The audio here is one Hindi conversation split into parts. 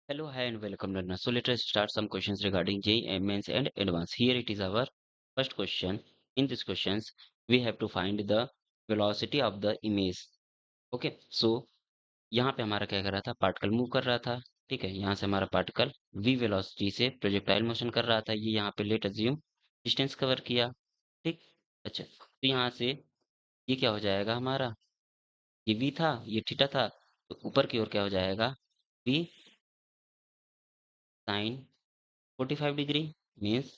Hello, hi, and welcome, learners. So let us start some questions regarding JEE Mains and Advanced. Here it is our first question. In this questions, we have to find the velocity of the image. Okay, so यहाँ पे हमारा क्या कर रहा था, पार्टिकल मूव कर रहा था। ठीक है, यहाँ से हमारा पार्टिकल v वेलोसिटी से प्रोजेक्टाइल मोशन कर रहा था। ये यहाँ पे लेट अज्यूम डिस्टेंस कवर किया। ठीक, अच्छा, तो यहाँ से ये क्या हो जाएगा हमारा, ये v था, ये थीटा था, तो ऊपर की ओर क्या हो जाएगा, v sine 45 degree means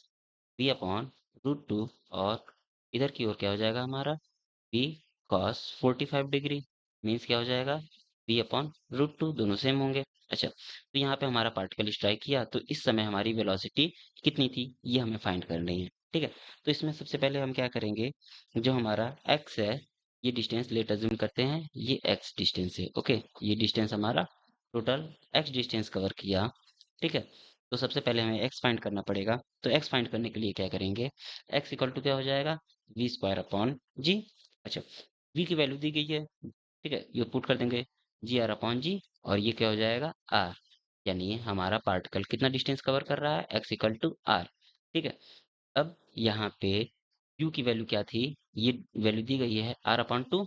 v upon root two, और इधर की ओर क्या हो जाएगा हमारा, v cos 45 डिग्री मीन्स क्या हो जाएगा, v अपॉन रूट टू, दोनों सेम होंगे। अच्छा, तो यहाँ पे हमारा पार्टिकल स्ट्राइक किया, तो इस समय हमारी वेलोसिटी कितनी थी, ये हमें फाइंड करनी है। ठीक है, तो इसमें सबसे पहले हम क्या करेंगे, जो हमारा x है, ये डिस्टेंस लेट अज्यूम करते हैं, ये x डिस्टेंस है। ओके, ये डिस्टेंस हमारा टोटल x डिस्टेंस कवर किया। ठीक है, तो सबसे पहले हमें x फाइंड करना पड़ेगा। तो x फाइंड करने के लिए क्या करेंगे, x इक्वल टू क्या हो जाएगा, वी स्क्वायर अपॉन जी। अच्छा, v की वैल्यू दी गई है, ठीक है, ये पुट कर देंगे जी आर अपॉन जी, और ये क्या हो जाएगा आर, यानी हमारा पार्टिकल कितना डिस्टेंस कवर कर रहा है, x इक्वल टू आर। ठीक है, अब यहाँ पे u की वैल्यू क्या थी, ये वैल्यू दी गई है r अपॉन टू।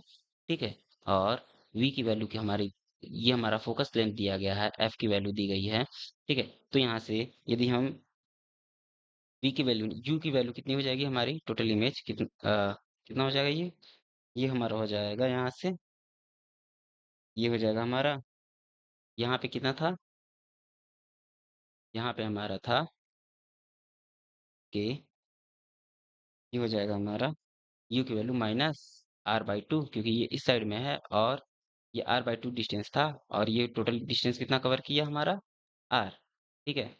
ठीक है, और v की वैल्यू की हमारी, ये हमारा फोकस लेंथ दिया गया है, f की वैल्यू दी गई है। ठीक है, तो यहाँ से यदि हम v की वैल्यू, u की वैल्यू कितनी हो जाएगी हमारी, टोटल इमेज कितना हो जाएगा, ये हमारा हो जाएगा यहाँ से, ये हो जाएगा हमारा, यहाँ पे कितना था, यहाँ पे हमारा था कि ये हो जाएगा हमारा u की value minus R by two, क्योंकि ये इस साइड में है, और ये आर बाई टू डिस्टेंस था, और ये टोटल डिस्टेंस कितना कवर किया हमारा, आर। ठीक है,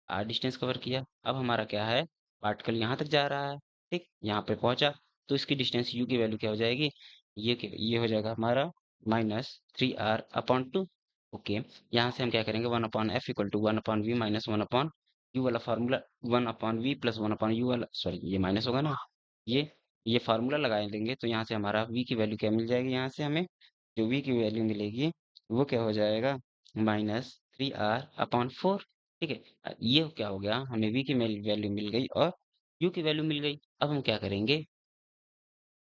आर डिस्टेंस कवर किया। अब हमारा क्या है, पार्टिकल यहाँ तक जा रहा है, ठीक, यहाँ पे पहुंचा, तो इसकी डिस्टेंस u की वैल्यू क्या हो जाएगी, ये हो जाएगा हमारा -3r/2। ओके, यहाँ से हम क्या करेंगे, 1/f equal to 1/v minus 1/u वाला फार्मूला, 1/v प्लस 1/u वाला, सॉरी ये माइनस होगा ना, ये ये फार्मूला लगा देंगे, तो यहाँ से हमारा v की वैल्यू क्या मिल जाएगी, यहाँ से हमें जो v की वैल्यू मिलेगी वो क्या हो जाएगा, -3r/4। ठीक है, ये क्या हो गया, हमें v की वैल्यू मिल गई और u की वैल्यू मिल गई। अब हम क्या करेंगे,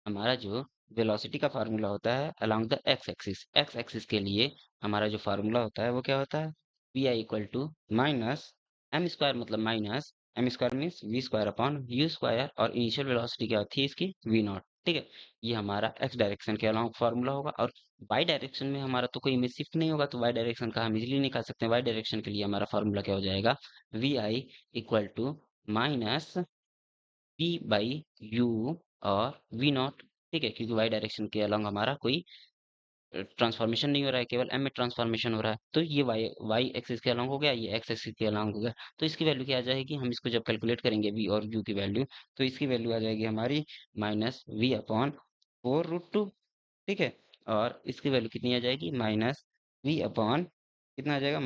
हमारा जो वेलोसिटी का फार्मूला होता है अलोंग द एक्स एक्सिस के लिए हमारा जो फार्मूला होता है वो क्या होता है, V I equal to minus M square, मतलब minus M square means V square upon U square, और इनिशियल वेलोसिटी क्या होती है इसकी, वी नॉट। ठीक है, ये हमारा एक्स डायरेक्शन के अलोंग फार्मूला होगा, और वाई डायरेक्शन में हमारा तो कोई इमेज शिफ्ट नहीं होगा, तो वाई डायरेक्शन का हम इजिली निकाल सकते हैं। वाई डायरेक्शन के लिए हमारा फार्मूला क्या हो जाएगा, V I equal to minus P by U और वी नॉट। ठीक है, क्योंकि वाई डायरेक्शन के अलॉन्ग हमारा कोई ट्रांसफॉर्मेशन नहीं हो रहा है, केवल एम में ट्रांसफॉर्मेशन हो रहा है, तो ये वाई वाई एक्सिस के अलॉन्ग हो गया, ये एक्स एक्सिस के अलॉन्ग हो गया। तो इसकी वैल्यू क्या आ जाएगी, हम इसको जब कैलकुलेट करेंगे वी और यू की वैल्यू, तो इसकी वैल्यू आ जाएगी हमारी -v/4√2। ठीक है, और इसकी वैल्यू कितनी आ जाएगी, -v अपॉन, कितना आ जाएगा,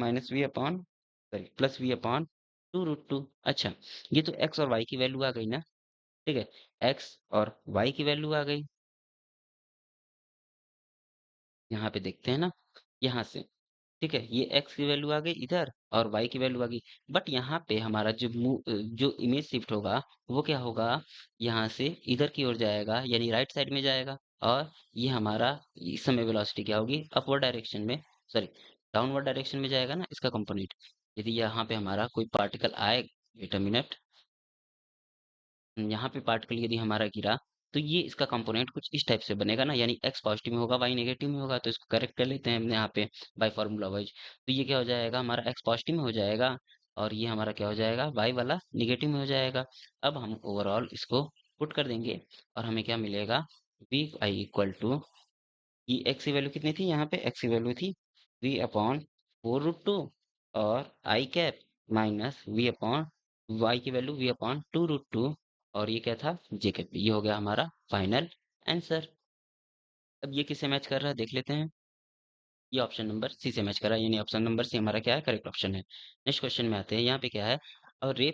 +v/2√2। अच्छा, ये तो x और y की वैल्यू आ गई ना। ठीक है, एक्स और वाई की वैल्यू आ गई, यहाँ पे देखते हैं ना, यहाँ से। ठीक है, ये एक्स की वैल्यू आ गई इधर, और वाई की वैल्यू आ गई, बट यहाँ पे हमारा जो इमेज शिफ्ट होगा वो क्या होगा, यहाँ से इधर की ओर जाएगा, यानी राइट साइड में जाएगा, और ये हमारा इस समय वेलोसिटी क्या होगी, अपवर्ड डायरेक्शन में, सॉरी डाउनवर्ड डायरेक्शन में जाएगा ना इसका कंपोनेंट। यदि यहाँ पे हमारा कोई पार्टिकल आए, वेट अ मिनट, यहाँ पे पार्टिकल यदि हमारा गिरा, तो ये इसका कंपोनेंट कुछ इस टाइप से बनेगा ना, यानी एक्स पॉजिटिव में होगा, वाई नेगेटिव में होगा, तो इसको करेक्ट कर लेते हैं हमने यहाँ पे बाय फार्मूला वाइज। तो ये क्या हो जाएगा, हमारा एक्स पॉजिटिव में हो जाएगा, और ये हमारा क्या हो जाएगा, वाई वाला निगेटिव में हो जाएगा। अब हम ओवरऑल इसको पुट कर देंगे, और हमें क्या मिलेगा, वी आई इक्वल टू, ये एक्स की वैल्यू कितनी थी, यहाँ पे एक्स की वैल्यू थी v/4√2, और आई कैप माइनस वाई की वैल्यू v/2√2, और ये क्या था, जे कैप। ये हो गया हमारा फाइनल आंसर। अब ये किससे मैच कर रहा है देख लेते हैं, ये ऑप्शन नंबर सी से मैच कर रहा है, यानी ऑप्शन नंबर सी हमारा क्या है, करेक्ट ऑप्शन है। नेक्स्ट क्वेश्चन में आते हैं, यहाँ पे क्या है, और रे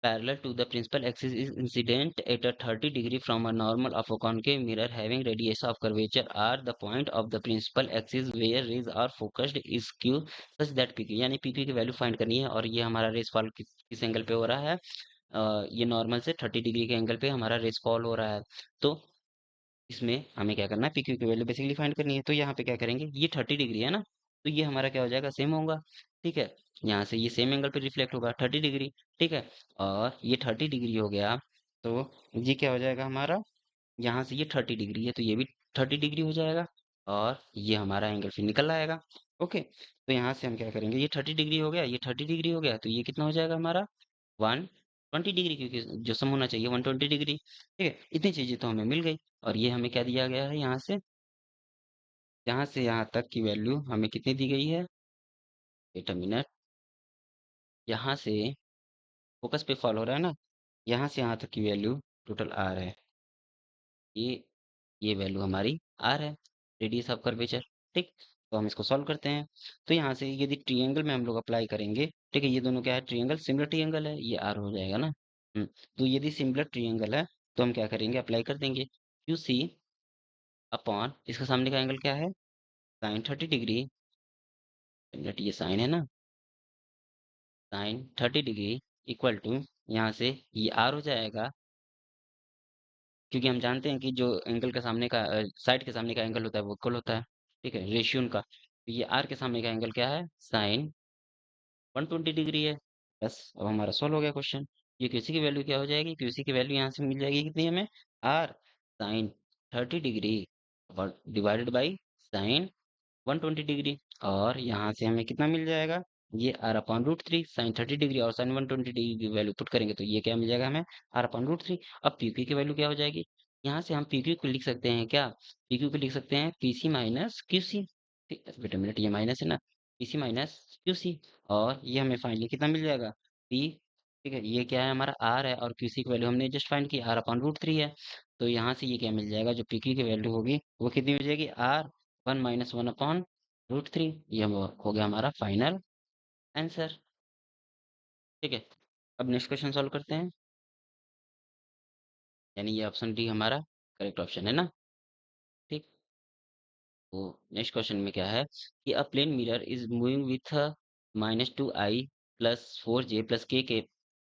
parallel to the principal axis is incident at a 30 degree from a normal of a concave mirror having radius of curvature r. The point of the principal axis where rays are focused is q such that pq, यानी pq की वैल्यू फाइंड करनी है और ये हमारा रेस फॉल किस एंगल पे हो रहा है, ये नॉर्मल से 30 डिग्री के एंगल पे हमारा रेस फॉल हो रहा है। तो इसमें हमें क्या करना है, पीक्यू की वैल्यू बेसिकली फाइंड करनी है। तो यहाँ पे क्या करेंगे, ये 30 डिग्री है ना, तो ये हमारा क्या हो जाएगा, सेम होगा। ठीक है, यहाँ से ये सेम एंगल पे रिफ्लेक्ट होगा 30 डिग्री। ठीक है, और ये 30 डिग्री हो गया, तो ये क्या हो जाएगा हमारा, यहाँ से ये 30 डिग्री है तो ये भी 30 डिग्री हो जाएगा और ये हमारा एंगल फिर निकल आएगा। ओके, तो यहाँ से हम क्या करेंगे, ये 30 डिग्री हो गया, ये 30 डिग्री हो गया, तो ये कितना हो जाएगा हमारा 120 डिग्री, क्योंकि जो सम होना चाहिए 120 डिग्री। ठीक है, इतनी चीजें तो हमें मिल गई और ये हमें क्या दिया गया है, यहाँ से यहाँ तक की वैल्यू हमें कितनी दी गई है, वेट अ मिनट, यहाँ से फोकस पे फॉलो हो रहा है ना, यहाँ से यहाँ तक की वैल्यू टोटल आर है, ये ये वैल्यू हमारी आर है, रेडियस ऑफ कर्वेचर। ठीक, तो हम इसको सॉल्व करते हैं। तो यहाँ से यदि ट्रायंगल में हम लोग अप्लाई करेंगे, ठीक है, ये दोनों क्या है, ट्रायंगल, सिमिलर ट्रायंगल है, ये आर हो जाएगा ना। तो यदि सिमिलर ट्रायंगल है तो हम क्या करेंगे, अप्लाई कर देंगे क्यू सी अपॉन, इसका सामने का एंगल क्या है, साइन 30 डिग्री, ये साइन है ना, साइन 30 डिग्री इक्वल टू, यहाँ से ये आर हो जाएगा, क्योंकि हम जानते हैं कि जो एंगल के सामने का साइड के सामने का एंगल होता है वो इक्वल होता है। ठीक है, रेशियो उनका, तो ये आर के सामने का एंगल क्या है, साइन 120 डिग्री है। बस अब हमारा सॉल्व हो गया क्वेश्चन। ये क्यूसी की वैल्यू क्या हो जाएगी, क्यूसी की वैल्यू यहाँ से मिल जाएगी कितनी हमें, R sine 30 degree divided by sine 120 degree, और यहाँ से हमें कितना मिल जाएगा, ये R upon root three, sine 30 degree और साइन 120 डिग्री की वैल्यू पुट करेंगे तो ये क्या मिल जाएगा हमें, आर अपॉन रूट थ्री। अब पीक्यू की वैल्यू क्या हो जाएगी, यहाँ से हम पीक्यू को लिख सकते हैं क्या, पीक्यू को लिख सकते हैं पीसी माइनस क्यूसी। बेटा मिनट, ये माइनस है ना, पीसी माइनस क्यूसी, और ये हमें फाइनली कितना मिल जाएगा, पी, ठीक है, ये क्या है हमारा आर है और क्यूसी की वैल्यू हमने जस्ट फाइंड की, आर अपॉन रूट थ्री है। तो यहाँ से ये क्या मिल जाएगा, जो पीक्यू की वैल्यू होगी वो कितनी हो जाएगी, आर 1 - 1 अपॉन रूट थ्री, ये हो गया हमारा फाइनल आंसर। ठीक है, अब नेक्स्ट क्वेश्चन सॉल्व करते हैं, यानी ये ऑप्शन डी हमारा करेक्ट ऑप्शन है ना। ठीक, तो नेक्स्ट क्वेश्चन में क्या है कि a plane mirror is moving with -2i plus 4j plus K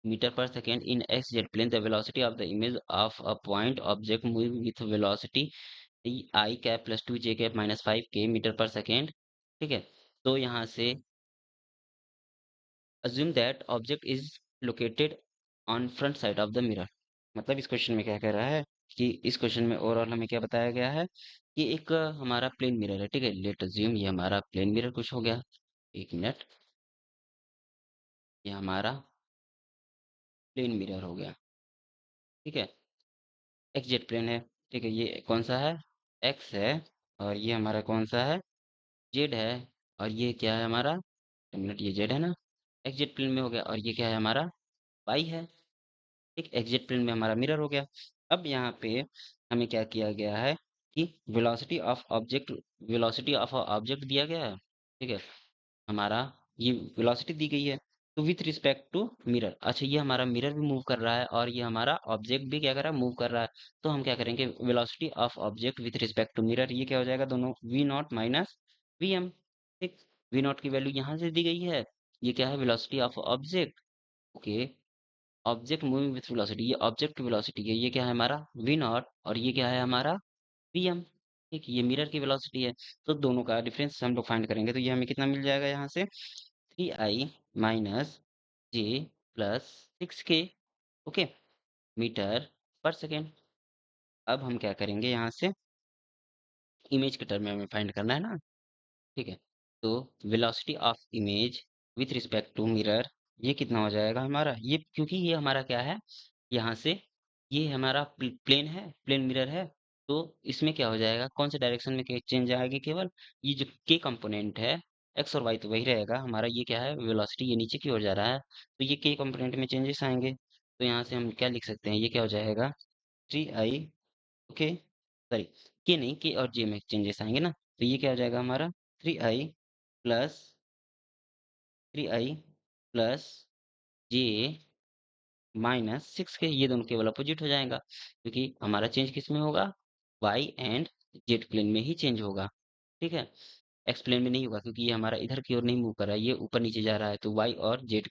metre per second in X Z plane, the velocity of the image of a point object moving with velocity I cap plus 2j cap -5k metre per second. ठीक है, तो यहाँ से assume that object is located on front side of the mirror। मतलब इस क्वेश्चन में क्या कह रहा है कि इस क्वेश्चन में ओवरऑल हमें क्या बताया गया है कि एक हमारा प्लेन मिरर है। ठीक है, लेट अज्यूम ये हमारा प्लेन मिरर कुछ हो गया, एक मिनट, ये हमारा प्लेन मिरर हो गया। ठीक है, एक्स जेड प्लेन है। ठीक है, ये कौन सा है, एक्स है, और ये हमारा कौन सा है, जेड है, और ये क्या है हमारा, एक मिनट, ये जेड है ना, एक्स जेड प्लेन में हो गया, और ये क्या है हमारा, वाई है। एक एग्जिट प्लेन में हमारा मिरर हो गया। अब यहाँ पे हमें क्या किया गया है कि वेलोसिटी ऑफ ऑब्जेक्ट दिया गया है। ठीक है, हमारा ये वेलोसिटी दी गई है, तो विथ रिस्पेक्ट टू मिरर, अच्छा ये हमारा मिरर भी मूव कर रहा है और ये हमारा ऑब्जेक्ट भी क्या कर रहा है, मूव कर रहा है। तो हम क्या करेंगे, velocity of object with respect to mirror, ये क्या हो जाएगा, दोनों V naught minus V M. ठीक, वी नॉट की वैल्यू यहाँ से दी गई है, ये क्या है, velocity of object. Okay, object moving with velocity, ये ऑब्जेक्ट की वेलोसिटी है, ये क्या है हमारा वी नॉट, और ये क्या है हमारा वी एम। ठीक, ये मिरर की वेलोसिटी है, तो दोनों का डिफरेंस हम लोग फाइंड करेंगे, तो ये हमें कितना मिल जाएगा, यहाँ से 3i माइनस जे plus 6k, okay, metre per second. अब हम क्या करेंगे, यहाँ से इमेज के टर्म में हमें फाइंड करना है ना। ठीक है, तो velocity of image with respect to mirror, ये कितना हो जाएगा हमारा, ये क्योंकि ये हमारा क्या है, यहाँ से ये हमारा प्लेन है, प्लेन मिरर है, तो इसमें क्या हो जाएगा, कौन से डायरेक्शन में चेंज आएगी, केवल ये जो के कंपोनेंट है, एक्स और वाई तो वही रहेगा हमारा, ये क्या है, वेलोसिटी ये नीचे की ओर जा रहा है, तो ये के कंपोनेंट में चेंजेस आएंगे। तो यहाँ से हम क्या लिख सकते हैं, ये क्या हो जाएगा, 3i, ओके, सॉरी, के नहीं, के और जे में चेंजेस आएंगे ना, तो ये क्या हो जाएगा हमारा, 3i प्लस 3i प्लस जे -6 के, ये दोनों केवल अपोजिट हो जाएगा क्योंकि हमारा चेंज किस में होगा, वाई एंड जेड प्लेन में ही चेंज होगा। ठीक है, एक्स प्लेन में नहीं होगा क्योंकि ये हमारा इधर की ओर नहीं मूव कर रहा है, ये ऊपर नीचे जा रहा है, तो वाई और जेड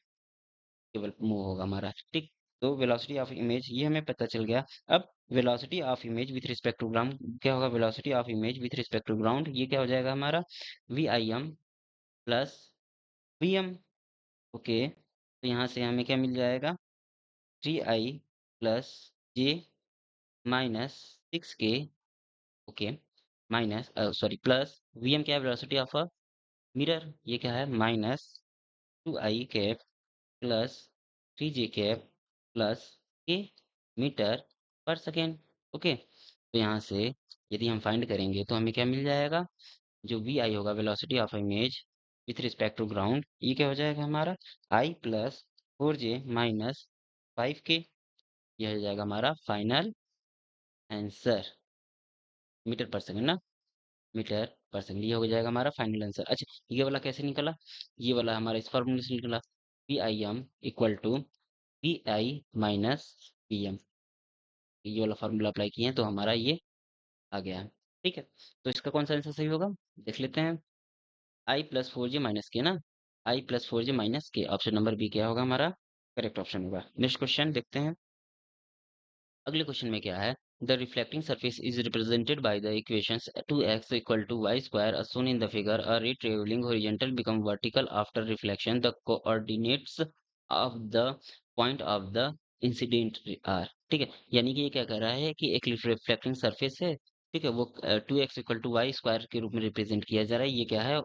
केवल मूव होगा हमारा। ठीक, तो वेलोसिटी ऑफ इमेज ये हमें पता चल गया। अब velocity of image with respect to ground क्या होगा, velocity of image with respect to ground ये क्या हो जाएगा हमारा, V I M plus V M. Okay, तो यहाँ से हमें क्या मिल जाएगा, 3i plus J minus 6k। Okay, minus sorry plus V M क्या है, वेलोसिटी ऑफ अ मिरर, ये क्या है minus 2i cap plus 3j cap plus K metre per second. Okay, तो यहाँ से यदि हम फाइंड करेंगे तो हमें क्या मिल जाएगा, जो वी आई होगा velocity of image with respect to ground, ये क्या हो जाएगा हमारा आई प्लस 4j माइनस 5k, यह हो जाएगा हमारा फाइनल आंसर। मीटर पर सेकंड ना, मीटर पर सेकंड ये हो जाएगा हमारा फाइनल आंसर। अच्छा, ये वाला कैसे निकला, ये वाला हमारा इस फॉर्मूले से निकला, P I M equal to P I minus P M, ये वाला फार्मूला अप्लाई किए हैं तो हमारा ये आ गया है। ठीक है, तो इसका कौन सा आंसर सही होगा, देख लेते हैं। I plus four J minus K ना, I plus four J minus K, option number B क्या होगा हमारा करेक्ट ऑप्शन होगा। नेक्स्ट क्वेश्चन देखते हैं। अगले क्वेश्चन में क्या है, the reflecting surface is represented by the equations 2x equal to Y square as shown in the figure, a ray traveling horizontal become vertical after reflection, the coordinates of the point of the incident are। ठीक है, यानी कि ये क्या कर रहा है कि एक रिफ्लेक्टिंग सरफेस है, ठीक है, वो 2x equal to Y square के रूप में रिप्रेजेंट किया जा रहा है, ये क्या है,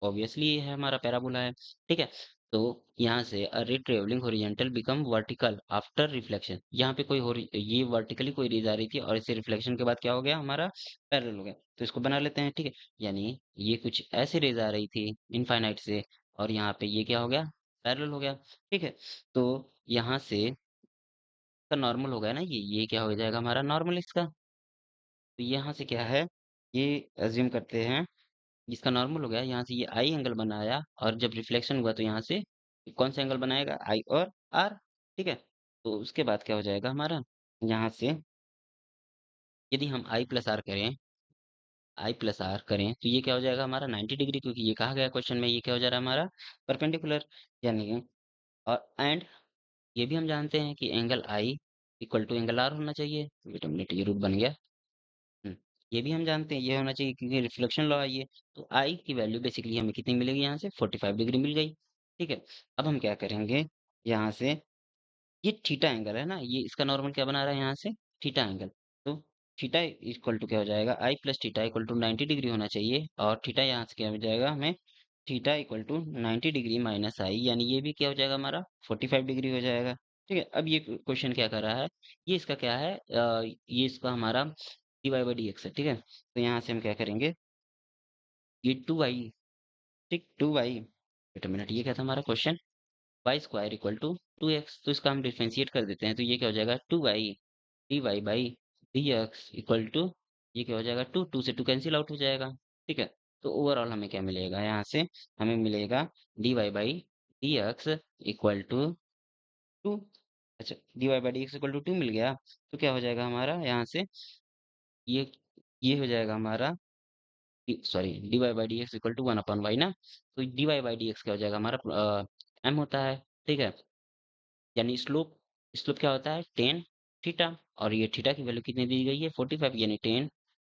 ऑब्वियसली ये है हमारा पैराबोला है। ठीक है, तो यहाँ से अ रे travelling horizontal become vertical after reflection, यहाँ पे ये वर्टिकली कोई रेज आ रही थी और इसे रिफ्लेक्शन के बाद क्या हो गया हमारा पैरेलल हो गया, तो इसको बना लेते हैं। ठीक है, यानी ये कुछ ऐसे रेज आ रही थी इनफाइनाइट से और यहाँ पे ये क्या हो गया, पैरेलल हो गया। ठीक है, तो यहाँ से इसका नॉर्मल हो गया ना, ये क्या हो जाएगा हमारा नॉर्मल इसका, तो यहाँ से क्या है, ये अज्यूम करते हैं इसका नॉर्मल हो गया, यहाँ से ये आई एंगल बनाया और जब रिफ्लेक्शन हुआ तो यहाँ से कौन सा एंगल बनाएगा, आई और आर। ठीक है, तो उसके बाद क्या हो जाएगा हमारा, यहाँ से यदि हम आई प्लस आर करें तो ये क्या हो जाएगा हमारा 90 डिग्री, क्योंकि ये कहा गया क्वेश्चन में, ये क्या हो जा रहा है हमारा परपेंडिकुलर, यानी कि और एंड ये भी हम जानते हैं कि angle I equal to angle R होना चाहिए। वेट अ मिनट, ये रूट बन गया। हुँ, ये भी हम जानते हैं ये होना चाहिए क्योंकि रिफ्लेक्शन लॉ है ये। तो आई की वैल्यू बेसिकली हमें कितनी मिलेगी यहाँ से 45 डिग्री मिल गई। ठीक है, अब हम क्या करेंगे, यहाँ से ये थीटा एंगल है ना, ये इसका नॉर्मल क्या बना रहा है यहाँ से थीटा एंगल, तो थीटा इक्वल टू क्या हो जाएगा, I plus theta equal to 90 degree होना चाहिए और थीटा यहाँ से क्या हो जाएगा हमें, theta equal to 90 degree minus I, यानी ये भी क्या हो जाएगा हमारा 45 डिग्री हो जाएगा। ठीक है, अब ये क्वेश्चन क्या कर रहा है, ये इसका क्या है, ये इसका हमारा D Y by D X है। ठीक है, तो यहाँ से हम क्या करेंगे, ये टू वाई, ठीक two Y, wait a minute, ये क्या था हमारा question, Y square equal to two X, तो इसका हम डिफ्रेंशिएट कर देते हैं तो ये क्या हो जाएगा two Y D Y by D X equal to, ये क्या हो जाएगा टू, टू से टू कैंसिल आउट हो जाएगा। ठीक है, तो ओवरऑल हमें क्या मिलेगा यहाँ से, हमें मिलेगा D Y by D X equal to two. अच्छा, D Y by D X equal to two मिल गया, तो क्या हो जाएगा हमारा यहाँ से, ये ये हो जाएगा हमारा, sorry D Y by D X equal to one upon Y ना, तो D Y by D X क्या हो जाएगा हमारा एम होता है। ठीक है, यानी स्लोप, स्लोप क्या होता है टेन थीटा, और ये थीटा की वैल्यू कितनी दी गई है 45, यानी tan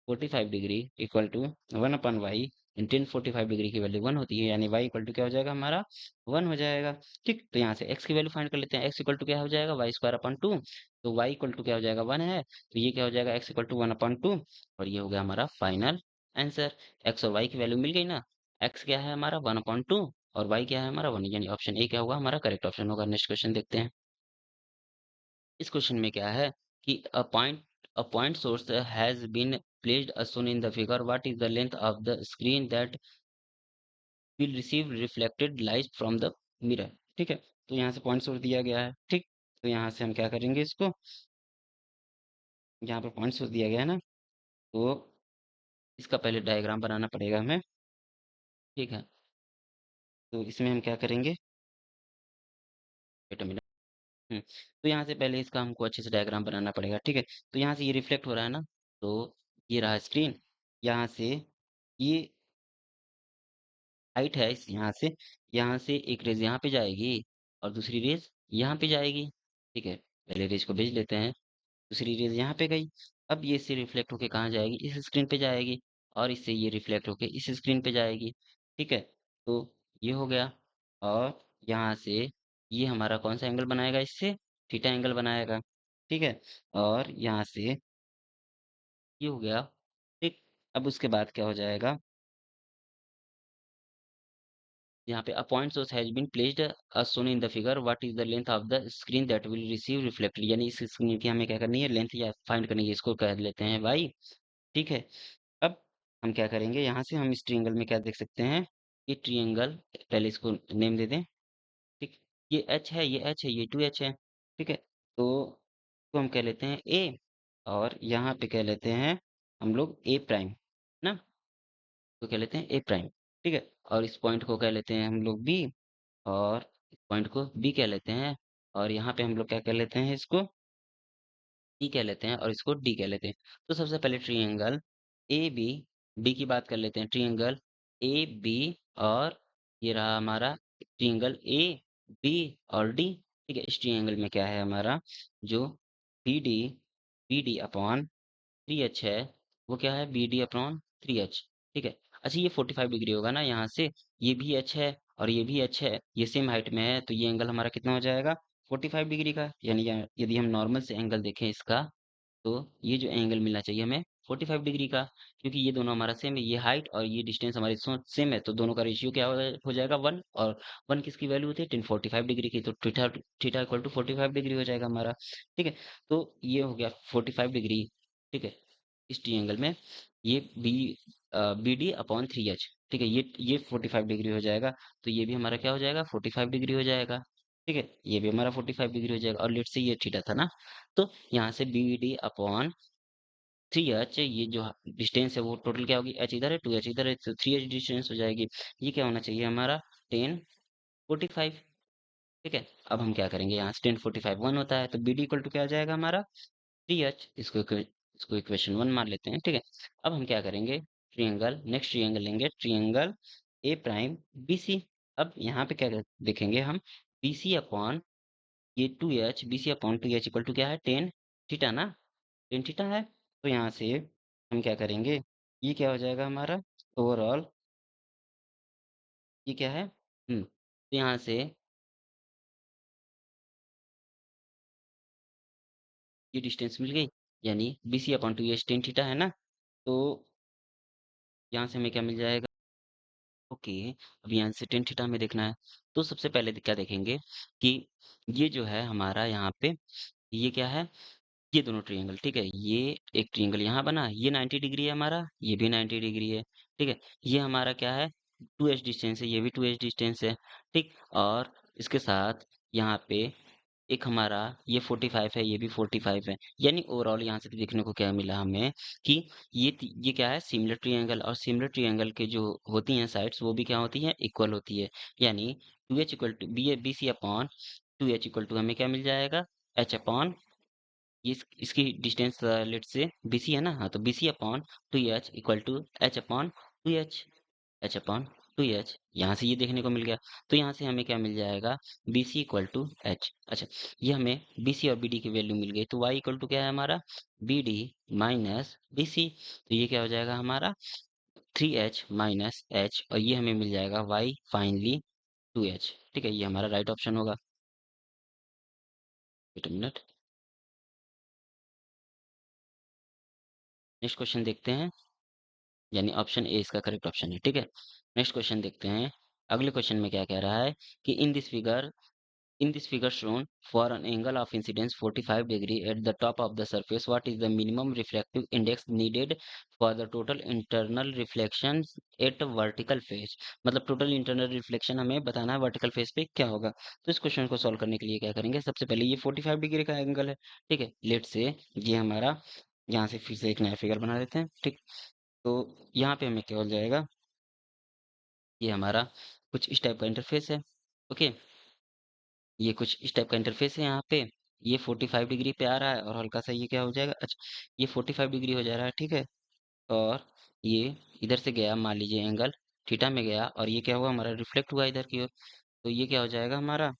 45 degree equal to one upon Y, tan 45 degree की वैल्यू वन होती है, यानी वाई इक्वल टू क्या हो जाएगा हमारा वन हो जाएगा। ठीक, तो यहाँ से एक्स की वैल्यू फाइंड कर लेते हैं, एक्स इक्वल टू क्या हो जाएगा वाई स्क्वायर अपॉन टू, तो वाई इक्वल टू क्या हो जाएगा वन है, तो ये क्या हो जाएगा X equal to one upon two, और ये हो गया हमारा फाइनल आंसर। एक्स और वाई की वैल्यू मिल गई ना, एक्स क्या है हमारा वन अपॉन टू और वाई क्या है हमारा वन, यानी ऑप्शन ए क्या होगा हमारा करेक्ट ऑप्शन होगा। नेक्स्ट क्वेश्चन देखते हैं। इस क्वेश्चन में क्या है कि a point source has been placed as shown in the figure, what is the length of the screen that will receive reflected light from the mirror। ठीक है, तो यहाँ से पॉइंट सोर्स दिया गया है। ठीक, तो यहाँ से हम क्या करेंगे इसको, यहाँ पे पॉइंट सोर्स दिया गया है ना, तो इसका पहले डायग्राम बनाना पड़ेगा हमें। ठीक है, तो इसमें हम क्या करेंगे, वेट अ मिनट, तो यहाँ से पहले इसका हमको अच्छे से डायग्राम बनाना पड़ेगा, ठीक है? तो यहाँ से ये रिफ्लेक्ट हो रहा है ना, तो ये रहा स्क्रीन, यहाँ से ये हाइट है इस यहाँ से एक रेज़ यहाँ पे जाएगी और दूसरी रेज़ यहाँ पे जाएगी, ठीक है? पहले रेज़ को भेज लेते हैं, दूसरी रेज़ यहाँ पे गई। अब ये इससे रिफ्लेक्ट होके कहाँ जाएगी? इस स्क्रीन पे जाएगी और इससे ये रिफ्लेक्ट होके इस स्क्रीन पे जाएगी, ठीक है? तो ये हो गया और यहाँ से ये हमारा कौन-सा एंगल बनाएगा इससे? थीटा एंगल बनाएगा, ठीक है? और यहाँ से ये हो गया, ठीक? अब उसके बाद क्या हो जाएगा? यहाँ पे a point source has been placed as shown in the figure what is the length of the screen that will receive reflected यानी इस स्क्रीन की हमें क्या करनी है लेंथ या फाइंड करनी है इसको कह लेते हैं y ठीक है। अब हम क्या करेंगे यहाँ से हम इस ट्रायंगल में क्या देख सकते हैं ये ट्रायंगल पहले इसको नेम दे दें ठीक ये h है ये h है ये 2h है ठीक है तो हम कह लेते हैं a और यहाँ पे कह लेते हैं हम लोग a प्राइम ना तो कह लेते हैं a प्राइम ठीक है और इस पॉइंट को कह लेते हैं हम लोग b और इस पॉइंट को बी कह लेते हैं और यहाँ पे हम लोग क्या कह लेते हैं इसको डी कह लेते हैं और इसको डी कह लेते हैं तो सबसे पहले ट्रायंगल ए बी बी की बात कर लेते हैं ट्रायंगल ए बी और ये रहा हमारा ट्रायंगल ए बी और डी ठीक है इस ट्रायंगल में क्या है हमारा जो बी डी अपॉन 3h है, वो क्या है BD अपॉन 3h ठीक है। अच्छा ये 45 डिग्री होगा ना यहाँ से, ये भी h है और ये भी h है, ये सेम हाइट में है, तो ये एंगल हमारा कितना हो जाएगा 45 डिग्री का। यानी यदि हम नॉर्मल से एंगल देखें इसका, तो ये जो एंगल मिलना चाहिए हमें 45 डिग्री का, क्योंकि ये दोनों हमारा सेम है, ये हाइट और ये डिस्टेंस हमारी सेम है, तो दोनों का रेशियो क्या हो जाएगा 1 और 1 किसकी वैल्यू होती है 10 45 डिग्री की, तो theta theta equal to 45 degree हो जाएगा हमारा, ठीक है। तो ये हो गया 45 डिग्री, ठीक है। इस ट्रायंगल में ये बी डी अपॉन 3h ठीक है ये 45 डिग्री हो जाएगा तो ये भी हमारा क्या हो जाएगा 45 डिग्री हो जाएगा ठीक है ये भी हमारा 45 डिग्री हो जाएगा और लेट से ये थीटा था ना तो यहाँ से बी डी अपॉन 3h ये जो डिस्टेंस है वो टोटल क्या होगी h इधर है 2h इधर है तो 3h डिस्टेंस हो जाएगी ये क्या होना चाहिए हमारा 10 45 ठीक है अब हम क्या करेंगे यहाँ से 10 45 1 होता है तो बी डी इक्वल टू क्या हो जाएगा हमारा 3h इसको इक्वेशन 1 मान लेते हैं ठीक है अब हम क्या करेंगे ट्रायंगल नेक्स्ट ट्रायंगल लेंगे triangle A prime B C अब यहाँ पे क्या देखेंगे हम बी सी अपॉन ये 2h B C upon 2h equal to क्या है 10 थीटा ना 10 थीटा है तो यहाँ से हम क्या करेंगे ये क्या हो जाएगा हमारा ओवरऑल ये क्या है तो यहाँ से ये डिस्टेंस मिल गई यानी B C upon 2h 10 theta है ना तो यहाँ से हमें क्या मिल जाएगा ओके अब यहाँ से टेन थीटा में देखना है तो सबसे पहले क्या देखेंगे कि ये जो है हमारा यहाँ पे ये क्या है ये दोनों ट्रायंगल ठीक है ये एक ट्रायंगल यहाँ बना ये 90 डिग्री है हमारा ये भी 90 डिग्री है ठीक है ये हमारा क्या है 2h डिस्टेंस है ये भी 2h डिस्टेंस है ठीक और इसके साथ यहाँ पे एक हमारा ये 45 है ये भी 45 है यानी ओवरऑल यहाँ से देखने को क्या मिला हमें कि ये क्या है सिमिलर ट्रायंगल और सिमिलर ट्रायंगल के जो होती हैं साइड्स वो भी क्या होती हैं इक्वल होती है यानी 2h equal to B C upon 2h equal to हमें क्या मिल जाएगा h अपॉन इसकी डिस्टेंस लेट से BC है ना हाँ तो BC upon 2h equal to h upon 2h h upon 2h यहाँ से ये देखने को मिल गया तो यहाँ से हमें क्या मिल जाएगा BC इक्वल टू h अच्छा ये हमें BC और BD की वैल्यू मिल गई तो y इक्वल टू क्या है हमारा BD माइनस BC तो ये क्या हो जाएगा हमारा 3h माइनस h और ये हमें मिल जाएगा y फाइनली 2h ठीक है ये हमारा राइट ऑप्शन होगा wait a minute next question देखते हैं यानी ऑप्शन ए इसका करेक्ट ऑप्शन है ठीक है नेक्स्ट क्वेश्चन देखते हैं अगले क्वेश्चन में क्या कह रहा है कि in this figure shown for an angle of incidence 45 degree at the top of the surface what is the minimum refractive index needed for the total internal reflections at vertical face मतलब टोटल इंटरनल रिफ्लेक्शन हमें बताना है वर्टिकल फेस पे क्या होगा तो इस क्वेश्चन को सॉल्व करने के लिए क्या करेंगे सबसे पहले ये 45 डिग्री का एंगल है ठीक है लेट से ये हमारा यहाँ से फिर से एक नया फिगर बना देते हैं ठीक तो यहाँ पे हमें क्या हो जाएगा ये हमारा कुछ इस टाइप का इंटरफेस है ओके ये कुछ इस टाइप का इंटरफ़ेस है यहाँ पे। ये 45 डिग्री पे आ रहा है और हल्का-सा ये क्या हो जाएगा, अच्छा, ये 45 डिग्री हो जा रहा है, ठीक है? और ये इधर से गया, मान लीजिए एंगल थीटा में गया और ये क्या हुआ, हमारा रिफ्लेक्ट हुआ इधर की ओर। तो ये क्या हो जाएगा हमारा,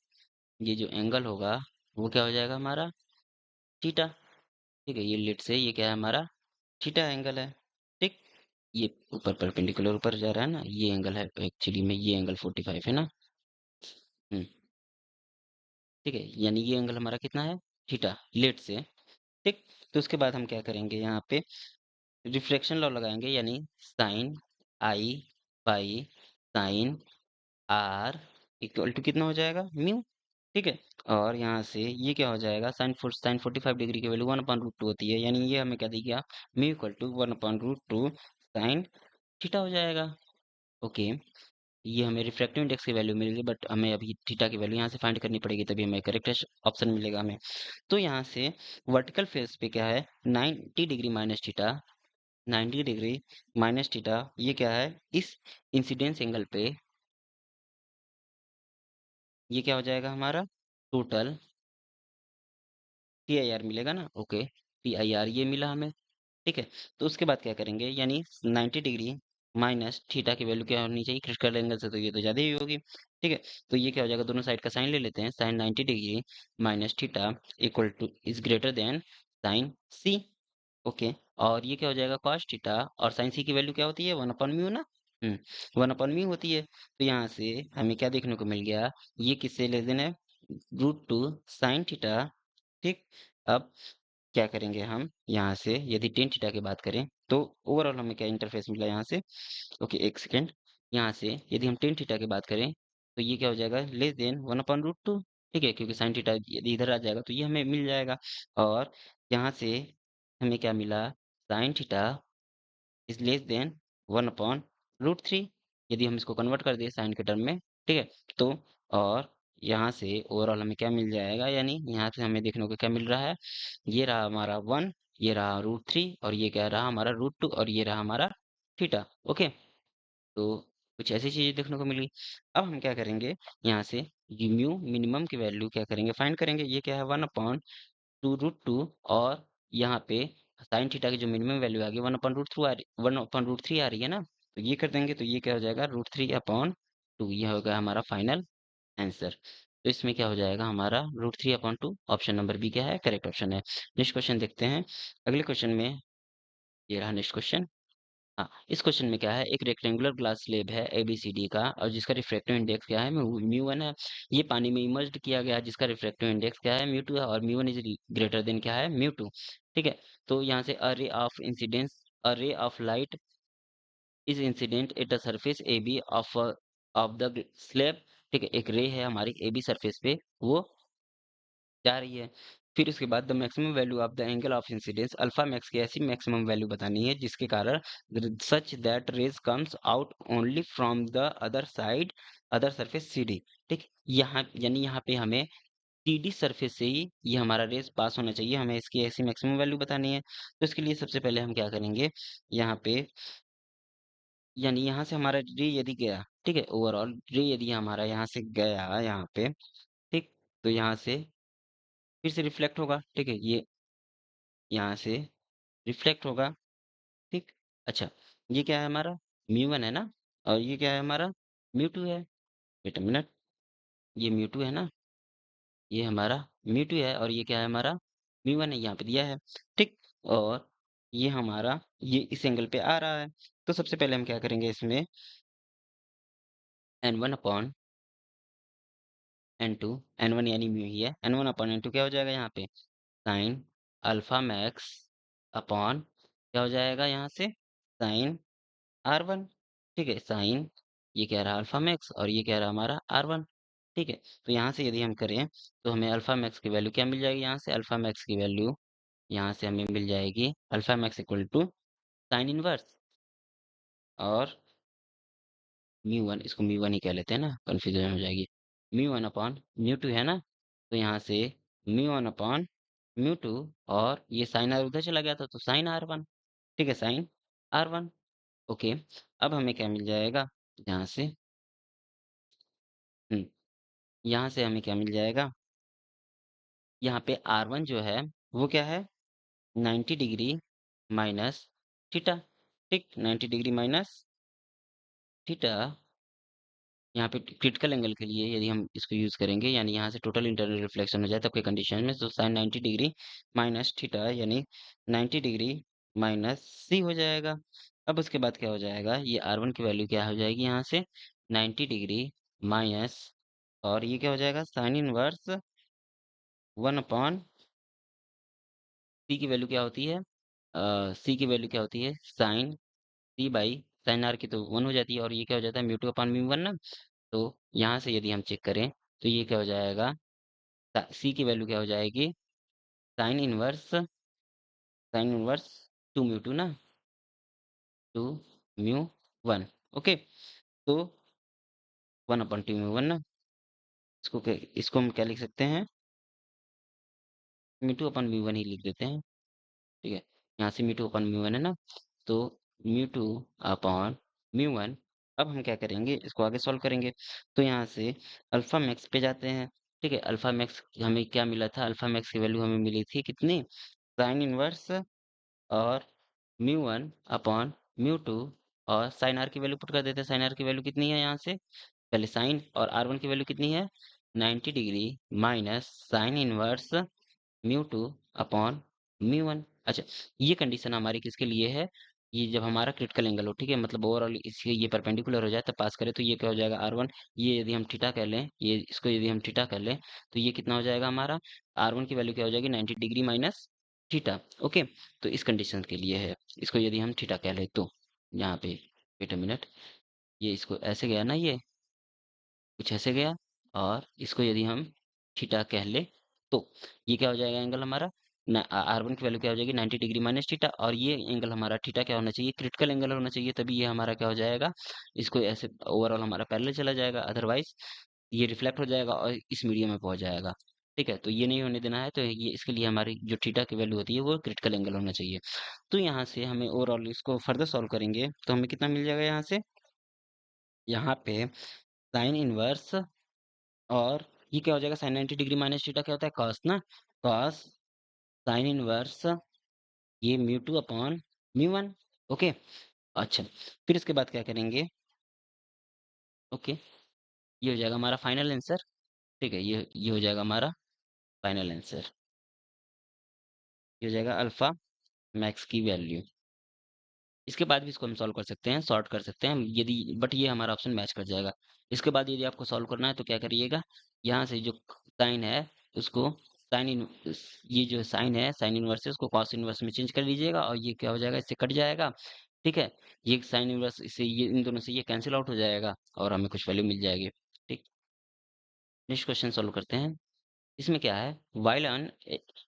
ये जो एंगल होगा वो क्या हो जाएगा हमारा, थीटा। ठीक है? ये लेट से ये क्या है हमारा, थीटा एंगल है। ठीक? ये ऊपर परपेंडिकुलर ऊपर जा रहा है ना, ये एंगल है एक्चुअली में, ये एंगल 45 है ना? हुँ, ठीक है? यानी ये एंगल हमारा कितना है, थीटा, लेट से। ठीक? तो उसके बाद हम क्या करेंगे यहाँ पे, रिफ्लेक्शन लॉ लगाएँगे, यानी sine I by sine R equal to कितना हो जाएगा, म्यू। ठीक है? और यहाँ से ये क्या हो जाएगा, साइन 45 डिग्री की वैल्यू 1/√2 होती है, यानी ये हमें क्या दी गया, mu equal to 1/√2 sine theta हो जाएगा। ओके, ये हमें रिफ्रैक्टिव इंडेक्स की वैल्यू मिल गई, बट हमें अभी थीटा की वैल्यू यहाँ से फाइंड करनी पड़ेगी, तभी हमें करेक्ट ऑप्शन मिलेगा हमें। तो यहाँ से वर्टिकल फेस पे क्या है, 90 degree minus theta, 90 degree minus theta, ये क्या है, इस इंसिडेंस एंगल पे ये क्या हो जाएगा हमारा, टोटल TIR मिलेगा ना, ओके, TIR ये मिला हमें। ठीक है? तो उसके बाद क्या करेंगे, यानी 90 डिग्री माइनस थीटा की वैल्यू क्या होनी चाहिए, क्रिटिकल एंगल से तो ये तो ज़्यादा ही होगी। ठीक है? तो ये क्या हो जाएगा, दोनों साइड का साइन ले लेते हैं, sine 90 degree minus theta equal to is greater than sine C. Okay, और ये क्या हो जाएगा, कॉस थीटा, और साइन सी की वैल्यू क्या होती है, 1/म्यू ना? हुँ, 1/म्यू होती है। तो यहाँ से हमें क्या देखने को मिल गया, ये किससे लेस देन है, √2 साइन थीटा। ठीक? अब क्या करेंगे हम यहाँ से, यदि टेन थीटा की बात करें तो ओवरऑल हमें क्या इंटरफेस मिला यहाँ से, ओके एक सेकेंड, यहाँ से यदि हम टेन थीटा की बात करें तो ये क्या हो जाएगा, लेस देन 1/√2। ठीक है, क्योंकि साइन थीटा यदि इधर आ जाएगा तो ये हमें मिल जाएगा। और यहाँ से हमें क्या मिला, sine theta is less than 1/√3, यदि हम इसको कन्वर्ट कर दें साइन के टर्म में। ठीक है? तो और यहाँ से ओवरऑल हमें क्या मिल जाएगा, यानी यहाँ से हमें देखने को क्या मिल रहा है, ये रहा हमारा 1, ये रहा √3 और ये क्या रहा हमारा √2 और ये रहा हमारा थीटा। ओके? तो कुछ ऐसी चीज़ें देखने को मिली। अब हम क्या करेंगे, यहाँ से ये म्यू मिनिमम की वैल्यू क्या करेंगे, फाइंड करेंगे। ये क्या है, 1/2√2, और यहाँ पे साइन थीटा की जो मिनिमम वैल्यू आ गई 1/√3 आ रही है ना, तो ये कर देंगे तो ये क्या हो जाएगा, √3/2, ये होगा हमारा फाइनल आंसर। तो इसमें क्या हो जाएगा हमारा, √3/2, ऑप्शन नंबर बी क्या है, करेक्ट ऑप्शन है। नेक्स्ट क्वेश्चन देखते हैं। अगले क्वेश्चन में ये रहा नेक्स्ट क्वेश्चन। हाँ, इस क्वेश्चन में क्या है, एक रेक्टेंगुलर ग्लास स्लेब है ABCD का और जिसका रिफ्रैक्टिव इंडेक्स क्या है, म्यू 1 है। ये पानी में इमर्ज्ड किया गया है, जिसका रिफ्रैक्टिव इंडेक्स क्या है, म्यू 2 है, और म्यू 1 इज ग्रेटर देन क्या है, म्यू 2। ठीक है? तो यहाँ से a ray of light is incident at the surface AB of the slab. ठीक है? एक रे है हमारी AB सरफेस पे, वो जा रही है। फिर उसके बाद the maximum value of the angle of incidence, alpha max की ऐसी मैक्सिमम वैल्यू बतानी है जिसके कारण such that rays comes out only from the other surface CD। ठीक, यहाँ यानी यहाँ पे हमें CD सरफेस से ही ये हमारा रेज पास होना चाहिए, हमें इसकी ऐसी मैक्सिमम वैल्यू बतानी है। तो इसके लिए सबसे पहले हम क्या करेंगे, यहाँ पे यानी यहाँ से हमारा रे यदि गया, ठीक है, ओवरऑल रे यदि हमारा यहाँ से गया यहाँ पे, ठीक, तो यहाँ से फिर से रिफ्लेक्ट होगा। ठीक है, ये यहाँ से रिफ्लेक्ट होगा। ठीक? अच्छा, ये क्या है हमारा, म्यू 1 है ना, और ये क्या है हमारा, म्यू 2 है। वेट अ मिनट, ये म्यू 2 है ना, ये हमारा म्यू 2 है और ये क्या है हमारा, म्यू 1 है, यहाँ पे दिया है। ठीक? और ये हमारा ये इस एंगल पे आ रहा है। तो सबसे पहले हम क्या करेंगे इसमें, N1/N2, N1 यानी म्यू ही है, N1/N2 क्या हो जाएगा यहाँ पे, साइन अल्फा मैक्स अपॉन क्या हो जाएगा यहाँ से, साइन R1। ठीक है, साइन ये कह रहा अल्फा मैक्स और ये कह रहा हमारा R1। ठीक है, तो यहाँ से यदि हम करें तो हमें अल्फा मैक्स की वैल्यू क्या मिल जाएगी, यहाँ से अल्फा मैक्स की वैल्यू यहाँ से हमें मिल जाएगी, alpha max equal to sine inverse और म्यू 1, इसको म्यू 1 ही कह लेते हैं ना, कन्फ्यूजन हो जाएगी। म्यू 1/म्यू 2 है ना, तो यहाँ से म्यू 1/म्यू 2, और ये साइन आर उधर चला गया था तो साइन R1। ठीक है, साइन R1। ओके, अब हमें क्या मिल जाएगा यहाँ से, यहाँ से हमें क्या मिल जाएगा, यहाँ पे R1 जो है वो क्या है 90 डिग्री माइनस थीटा, ठीक 90 डिग्री माइनस थीटा। यहाँ पे क्रिटिकल एंगल के लिए यदि हम इसको यूज करेंगे यानी यहाँ से टोटल इंटरनल रिफ्लेक्शन हो जाए तब के कंडीशन में तो साइन 90 डिग्री माइनस थीटा यानी 90 डिग्री माइनस सी हो जाएगा। अब उसके बाद क्या हो जाएगा, ये R1 की वैल्यू क्या हो जाएगी यहाँ से 90 डिग्री माइनस, और ये क्या हो जाएगा साइन इनवर्स 1 अपॉन सी की वैल्यू क्या होती है, सी की वैल्यू क्या होती है sine C by sine R की तो 1 हो जाती है, और ये क्या हो जाता है mu two upon mu one ना। तो यहाँ से यदि हम चेक करें तो ये क्या हो जाएगा, सी की वैल्यू क्या हो जाएगी साइन इनवर्स 2 म्यू 2 ना, 2 म्यू 1। ओके, तो 1/2 म्यू 1 ना, इसको हम क्या लिख सकते हैं म्यू 2/म्यू 1 ही लिख देते हैं। ठीक है, यहाँ से म्यू 2/म्यू 1 है ना, तो म्यू 2/म्यू 1। अब हम क्या करेंगे, इसको आगे सॉल्व करेंगे। तो यहाँ से अल्फा मैक्स पे जाते हैं। ठीक है, अल्फा मैक्स हमें क्या मिला था, अल्फा मैक्स की वैल्यू हमें मिली थी कितनी, साइन इनवर्स और म्यू 1/म्यू 2, और साइन आर की वैल्यू पुट कर देते हैं। साइन आर की वैल्यू कितनी है यहाँ से, पहले साइन और R1 की वैल्यू कितनी है 90 degree minus sine inverse mu 2/म्यू 1। अच्छा, ये कंडीशन हमारी किसके लिए है, ये जब हमारा क्रिटिकल एंगल हो, ठीक है, मतलब ओवरऑल इसके ये परपेंडिकुलर हो जाए तब पास करे तो ये क्या हो जाएगा R1, ये यदि हम थीटा कर लें, ये इसको यदि हम थीटा कर लें तो ये कितना हो जाएगा हमारा, R1 की वैल्यू क्या हो जाएगी 90 डिग्री माइनस थीटा। ओके, तो इस कंडीशन के लिए है, इसको यदि हम थीटा कह लें तो यहाँ पे वेट अ मिनट, ये इसको ऐसे गया ना, ये कुछ ऐसे गया, और इसको यदि हम थीटा कह ले तो ये क्या हो जाएगा एंगल हमारा, R1 की वैल्यू क्या हो जाएगी 90 डिग्री माइनस थीटा, और ये एंगल हमारा थीटा क्या होना चाहिए, क्रिटिकल एंगल होना चाहिए, तभी ये हमारा क्या हो जाएगा, इसको ऐसे ओवरऑल हमारा पैरेलल चला जाएगा, अदरवाइज ये रिफ्लेक्ट हो जाएगा और इस मीडियम में पहुंच जाएगा। ठीक है, तो ये नहीं होने देना है, तो ये इसके लिए हमारी जो थीटा की वैल्यू होती है वो क्रिटिकल एंगल होना चाहिए। तो यहाँ से हमें ओवरऑल इसको फर्दर सॉल्व करेंगे तो हमें कितना मिल जाएगा यहाँ से, यहाँ पे साइन इनवर्स, और ये क्या हो जाएगा साइन 90 डिग्री माइनस थीटा क्या होता है कॉस ना, कॉस साइन इनवर्स ये म्यू 2/म्यू 1। ओके, अच्छा, फिर इसके बाद क्या करेंगे, ओके, ये हो जाएगा हमारा फाइनल आंसर। ठीक है, ये हो जाएगा हमारा फाइनल आंसर, ये हो जाएगा अल्फा मैक्स की वैल्यू। इसके बाद भी इसको हम सॉल्व कर सकते हैं, सॉर्ट कर सकते हैं यदि, बट ये हमारा ऑप्शन मैच कर जाएगा। इसके बाद यदि आपको सॉल्व करना है तो क्या करिएगा, यहाँ से जो साइन है उसको साइन इन, ये जो साइन है साइन इनवर्स है उसको कॉस इनवर्स में चेंज कर लीजिएगा, और ये क्या हो जाएगा इससे कट जाएगा। ठीक है, ये साइन इनवर्स इससे ये इन दोनों से ये कैंसिल आउट हो जाएगा और हमें कुछ वैल्यू मिल जाएगी। ठीक, नेक्स्ट क्वेश्चन सॉल्व करते हैं। इसमें क्या है, while an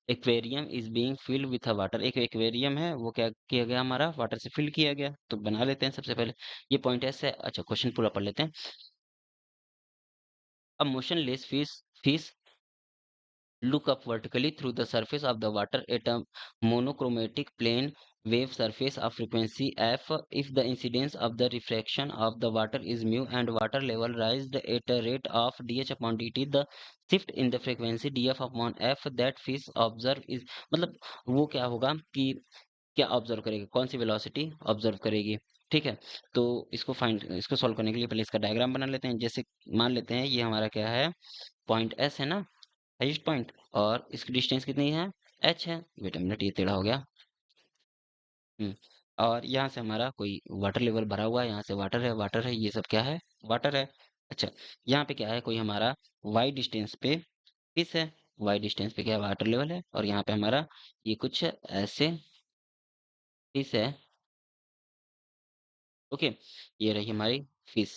aquarium is being filled with water, एक एक्वेरियम है वो क्या किया गया हमारा वाटर से फिल किया गया, तो बना लेते हैं सबसे पहले, ये पॉइंट ऐसे है। अच्छा, क्वेश्चन पूरा पढ़ लेते हैं। A motionless fish look up vertically through the surface of the water at a monochromatic plane wave surface of frequency f. If the incidence of the refraction of the water is mu and water level raised at a rate of dh upon dt, the shift in the frequency df upon f that fish observe is, मतलब वो क्या होगा कि क्या ऑब्जर्व करेगी, कौन सी वेलोसिटी ऑब्जर्व करेगी। ठीक है, तो इसको सॉल्व करने के लिए पहले इसका डायग्राम बना लेते हैं। जैसे मान लेते हैं ये हमारा क्या है पॉइंट एस है ना, हाईएस्ट पॉइंट, और इसकी डिस्टेंस कितनी है एच है, वेट अ मिनट ये टेढ़ा हो गया। हम्म, और यहाँ से हमारा कोई वाटर लेवल भरा हुआ है, यहाँ से वाटर है, ये सब क्या है वाटर है। अच्छा, यहाँ पे क्या है कोई हमारा वाई डिस्टेंस पे फिश है, वाई डिस्टेंस पे क्या है वाटर लेवल है, और यहाँ पे हमारा ये कुछ ऐसे फिश है। ओके, ये रही हमारी फिश।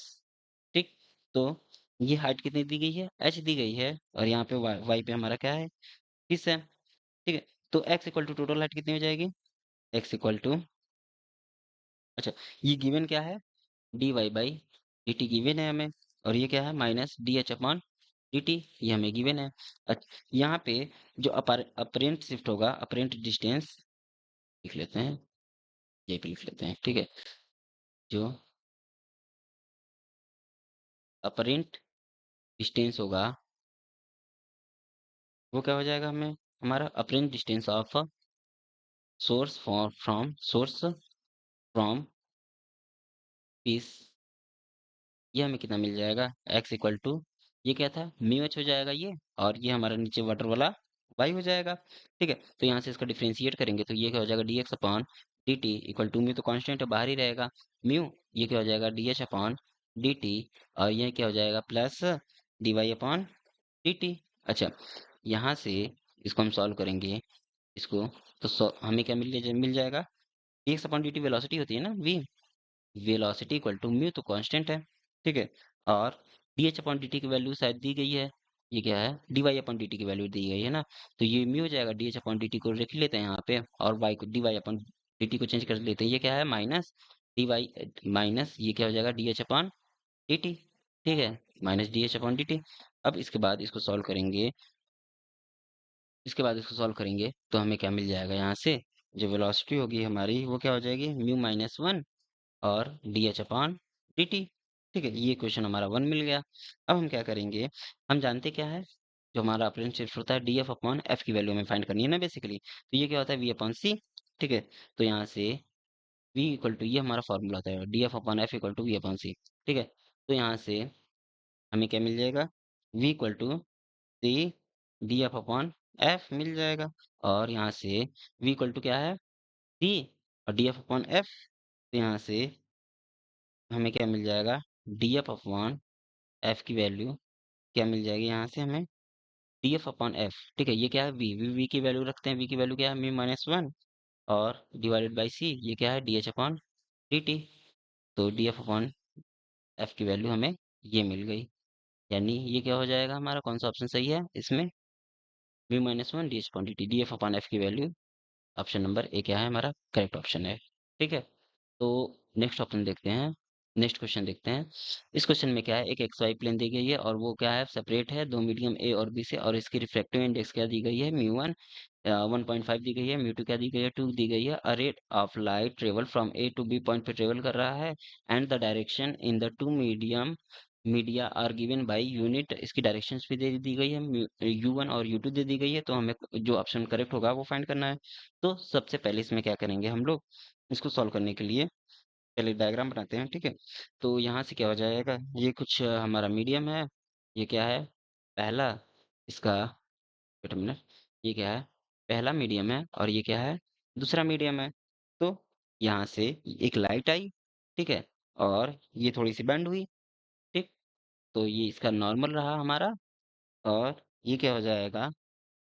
ठीक, तो ये हाइट कितनी दी गई है एच दी गई है, और यहाँ पे वाई पे हमारा क्या है फिश है। ठीक है, तो X equal to total height कितनी हो जाएगी, एक्स इक्वल टू, अच्छा, ये गिवन क्या है D Y by D T given है हमें, और ये क्या है minus D H upon D T, ये हमें गिवन है। अच्छा, यहाँ पे जो अपरेंट शिफ्ट होगा, अपरेंट डिस्टेंस लिख लेते हैं, यही पे लिख लेते हैं। ठीक है, जो अपरेंट डिस्टेंस होगा वो क्या हो जाएगा हमें, हमारा apparent distance of source from piece, ये हमें कितना मिल जाएगा, x इक्वल टू, ये क्या था, म्यू एच हो जाएगा ये, और ये हमारा नीचे वाटर वाला y हो जाएगा। ठीक है, तो यहाँ से इसका डिफ्रेंशिएट करेंगे तो ये क्या हो जाएगा, D X upon D T equal to, mu तो कांस्टेंट है बाहर ही रहेगा, म्यू ये क्या हो जाएगा, D H upon D T, और ये क्या हो जाएगा, plus D Y upon D T. अच्छा, यहाँ से इसको हम सॉल्व करेंगे इसको, तो हमें क्या मिल जाएगा, D X upon D T velocity होती है ना, V, velocity equal to mu तो कांस्टेंट है, ठीक है, और D H upon D T की वैल्यू शायद दी गई है, ये क्या है, D Y upon D T की वैल्यू दी गई है ना, तो ये म्यू हो जाएगा, D H upon D T को रख लेते हैं यहाँ पे, और वाई को D Y upon D T को चेंज कर लेते हैं, ये क्या है, माइनस डी वाई, माइनस ये क्या हो जाएगा, D H upon D T, ठीक है, minus D H upon D T. अब इसके बाद इसको सॉल्व करेंगे, तो हमें क्या मिल जाएगा, यहाँ से जो वेलोसिटी होगी हमारी वो क्या हो जाएगी, म्यू माइनस वन और D H upon D T. ठीक है, ये क्वेश्चन हमारा वन मिल गया। अब हम क्या करेंगे, हम जानते क्या है, जो हमारा अप्रेंटिस होता है डी एफ अपॉन एफ की वैल्यू हमें फाइंड करनी है ना बेसिकली, तो ये क्या होता है, वी अपॉन सी। ठीक है, तो यहाँ से वी इक्वल टू, ये हमारा फॉर्मूला होता है, D F upon F equal to V upon C. ठीक है, तो यहाँ से हमें क्या मिल जाएगा, V equal to C D F upon F मिल जाएगा, और यहाँ से वी इक्वल टू क्या है, सी और डी एफ अपॉन एफ, तो यहाँ से हमें क्या मिल जाएगा, डी एफ अपॉन एफ की वैल्यू क्या मिल जाएगी, यहाँ से हमें डी एफ अपॉन एफ। ठीक है, ये क्या है, वी की वैल्यू रखते हैं, वी की वैल्यू क्या है, म्यू माइनस वन, और डिवाइडेड बाई सी, ये क्या है, D H upon D T, तो डी एफ अपॉन एफ की वैल्यू हमें ये मिल गई, यानी ये क्या हो जाएगा हमारा, कौन सा ऑप्शन सही है इसमें, mu minus one D H upon D T, D F upon F की वैल्यू, ऑप्शन नंबर ए क्या है हमारा करेक्ट ऑप्शन है। ठीक है, तो नेक्स्ट ऑप्शन देखते हैं, नेक्स्ट क्वेश्चन देखते हैं। इस क्वेश्चन में क्या है, एक एक्स वाई प्लेन दी गई है और वो क्या है, सेपरेट है दो मीडियम ए और बी से, और इसकी रिफ्रैक्टिव इंडेक्स क्या दी गई है, म्यू वन 1.5 दी गई है, म्यू टू क्या दी गई है, 2 दी गई है, a ray of light travel from A to B point पे ट्रेवल कर रहा है, and the direction in the two media are given by unit, इसकी डायरेक्शंस भी दे दी गई है, यू वन और यू टू दे दी गई है, तो हमें जो ऑप्शन करेक्ट होगा वो फाइंड करना है। तो सबसे पहले इसमें क्या करेंगे हम लोग, इसको सॉल्व करने के लिए पहले डायग्राम बनाते हैं, ठीक है, तो यहाँ से क्या हो जाएगा, ये कुछ हमारा मीडियम है, ये क्या है, पहला इसका, वेट अ मिनट, ये क्या है, पहला मीडियम है, और ये क्या है, दूसरा मीडियम है, तो यहाँ से एक लाइट आई, ठीक है, और ये थोड़ी सी बेंड हुई, ठीक, तो ये इसका नॉर्मल रहा हमारा, और ये क्या हो जाएगा,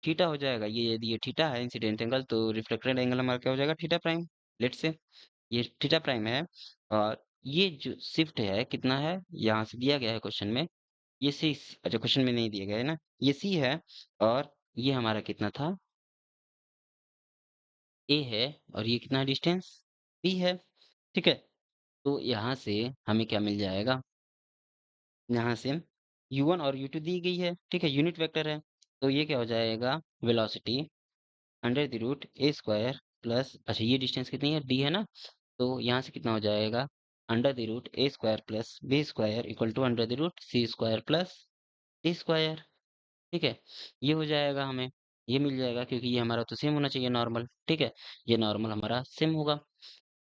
थीटा हो जाएगा, ये यदि ये थीटा है इंसिडेंट एंगल, तो रिफ्लेक्टेड एंगल हमारा क्या हो जाएगा, थीटा प्राइम, लेट से ये थीटा प्राइम है, और ये जो शिफ्ट है कितना है, यहाँ से दिया गया है क्वेश्चन में, ये सी, अच्छा क्वेश्चन में नहीं दिया गया है ना, ये सी है, और ये हमारा कितना था, ए है, और ये कितना डिस्टेंस बी है, ठीक है, तो यहाँ से हमें क्या मिल जाएगा, यहाँ से u1 और u2 दी गई है, ठीक है, यूनिट वेक्टर है, तो ये क्या हो जाएगा, velocity under the root A square plus, अच्छा ये डिस्टेंस कितनी है, डी है ना, तो यहाँ से कितना हो जाएगा, under the root A square plus B square equal to under the root C square plus D square. ठीक है, ये हो जाएगा हमें, ये मिल जाएगा क्योंकि ये हमारा तो सेम होना चाहिए नॉर्मल, ठीक है, ये नॉर्मल हमारा सेम होगा,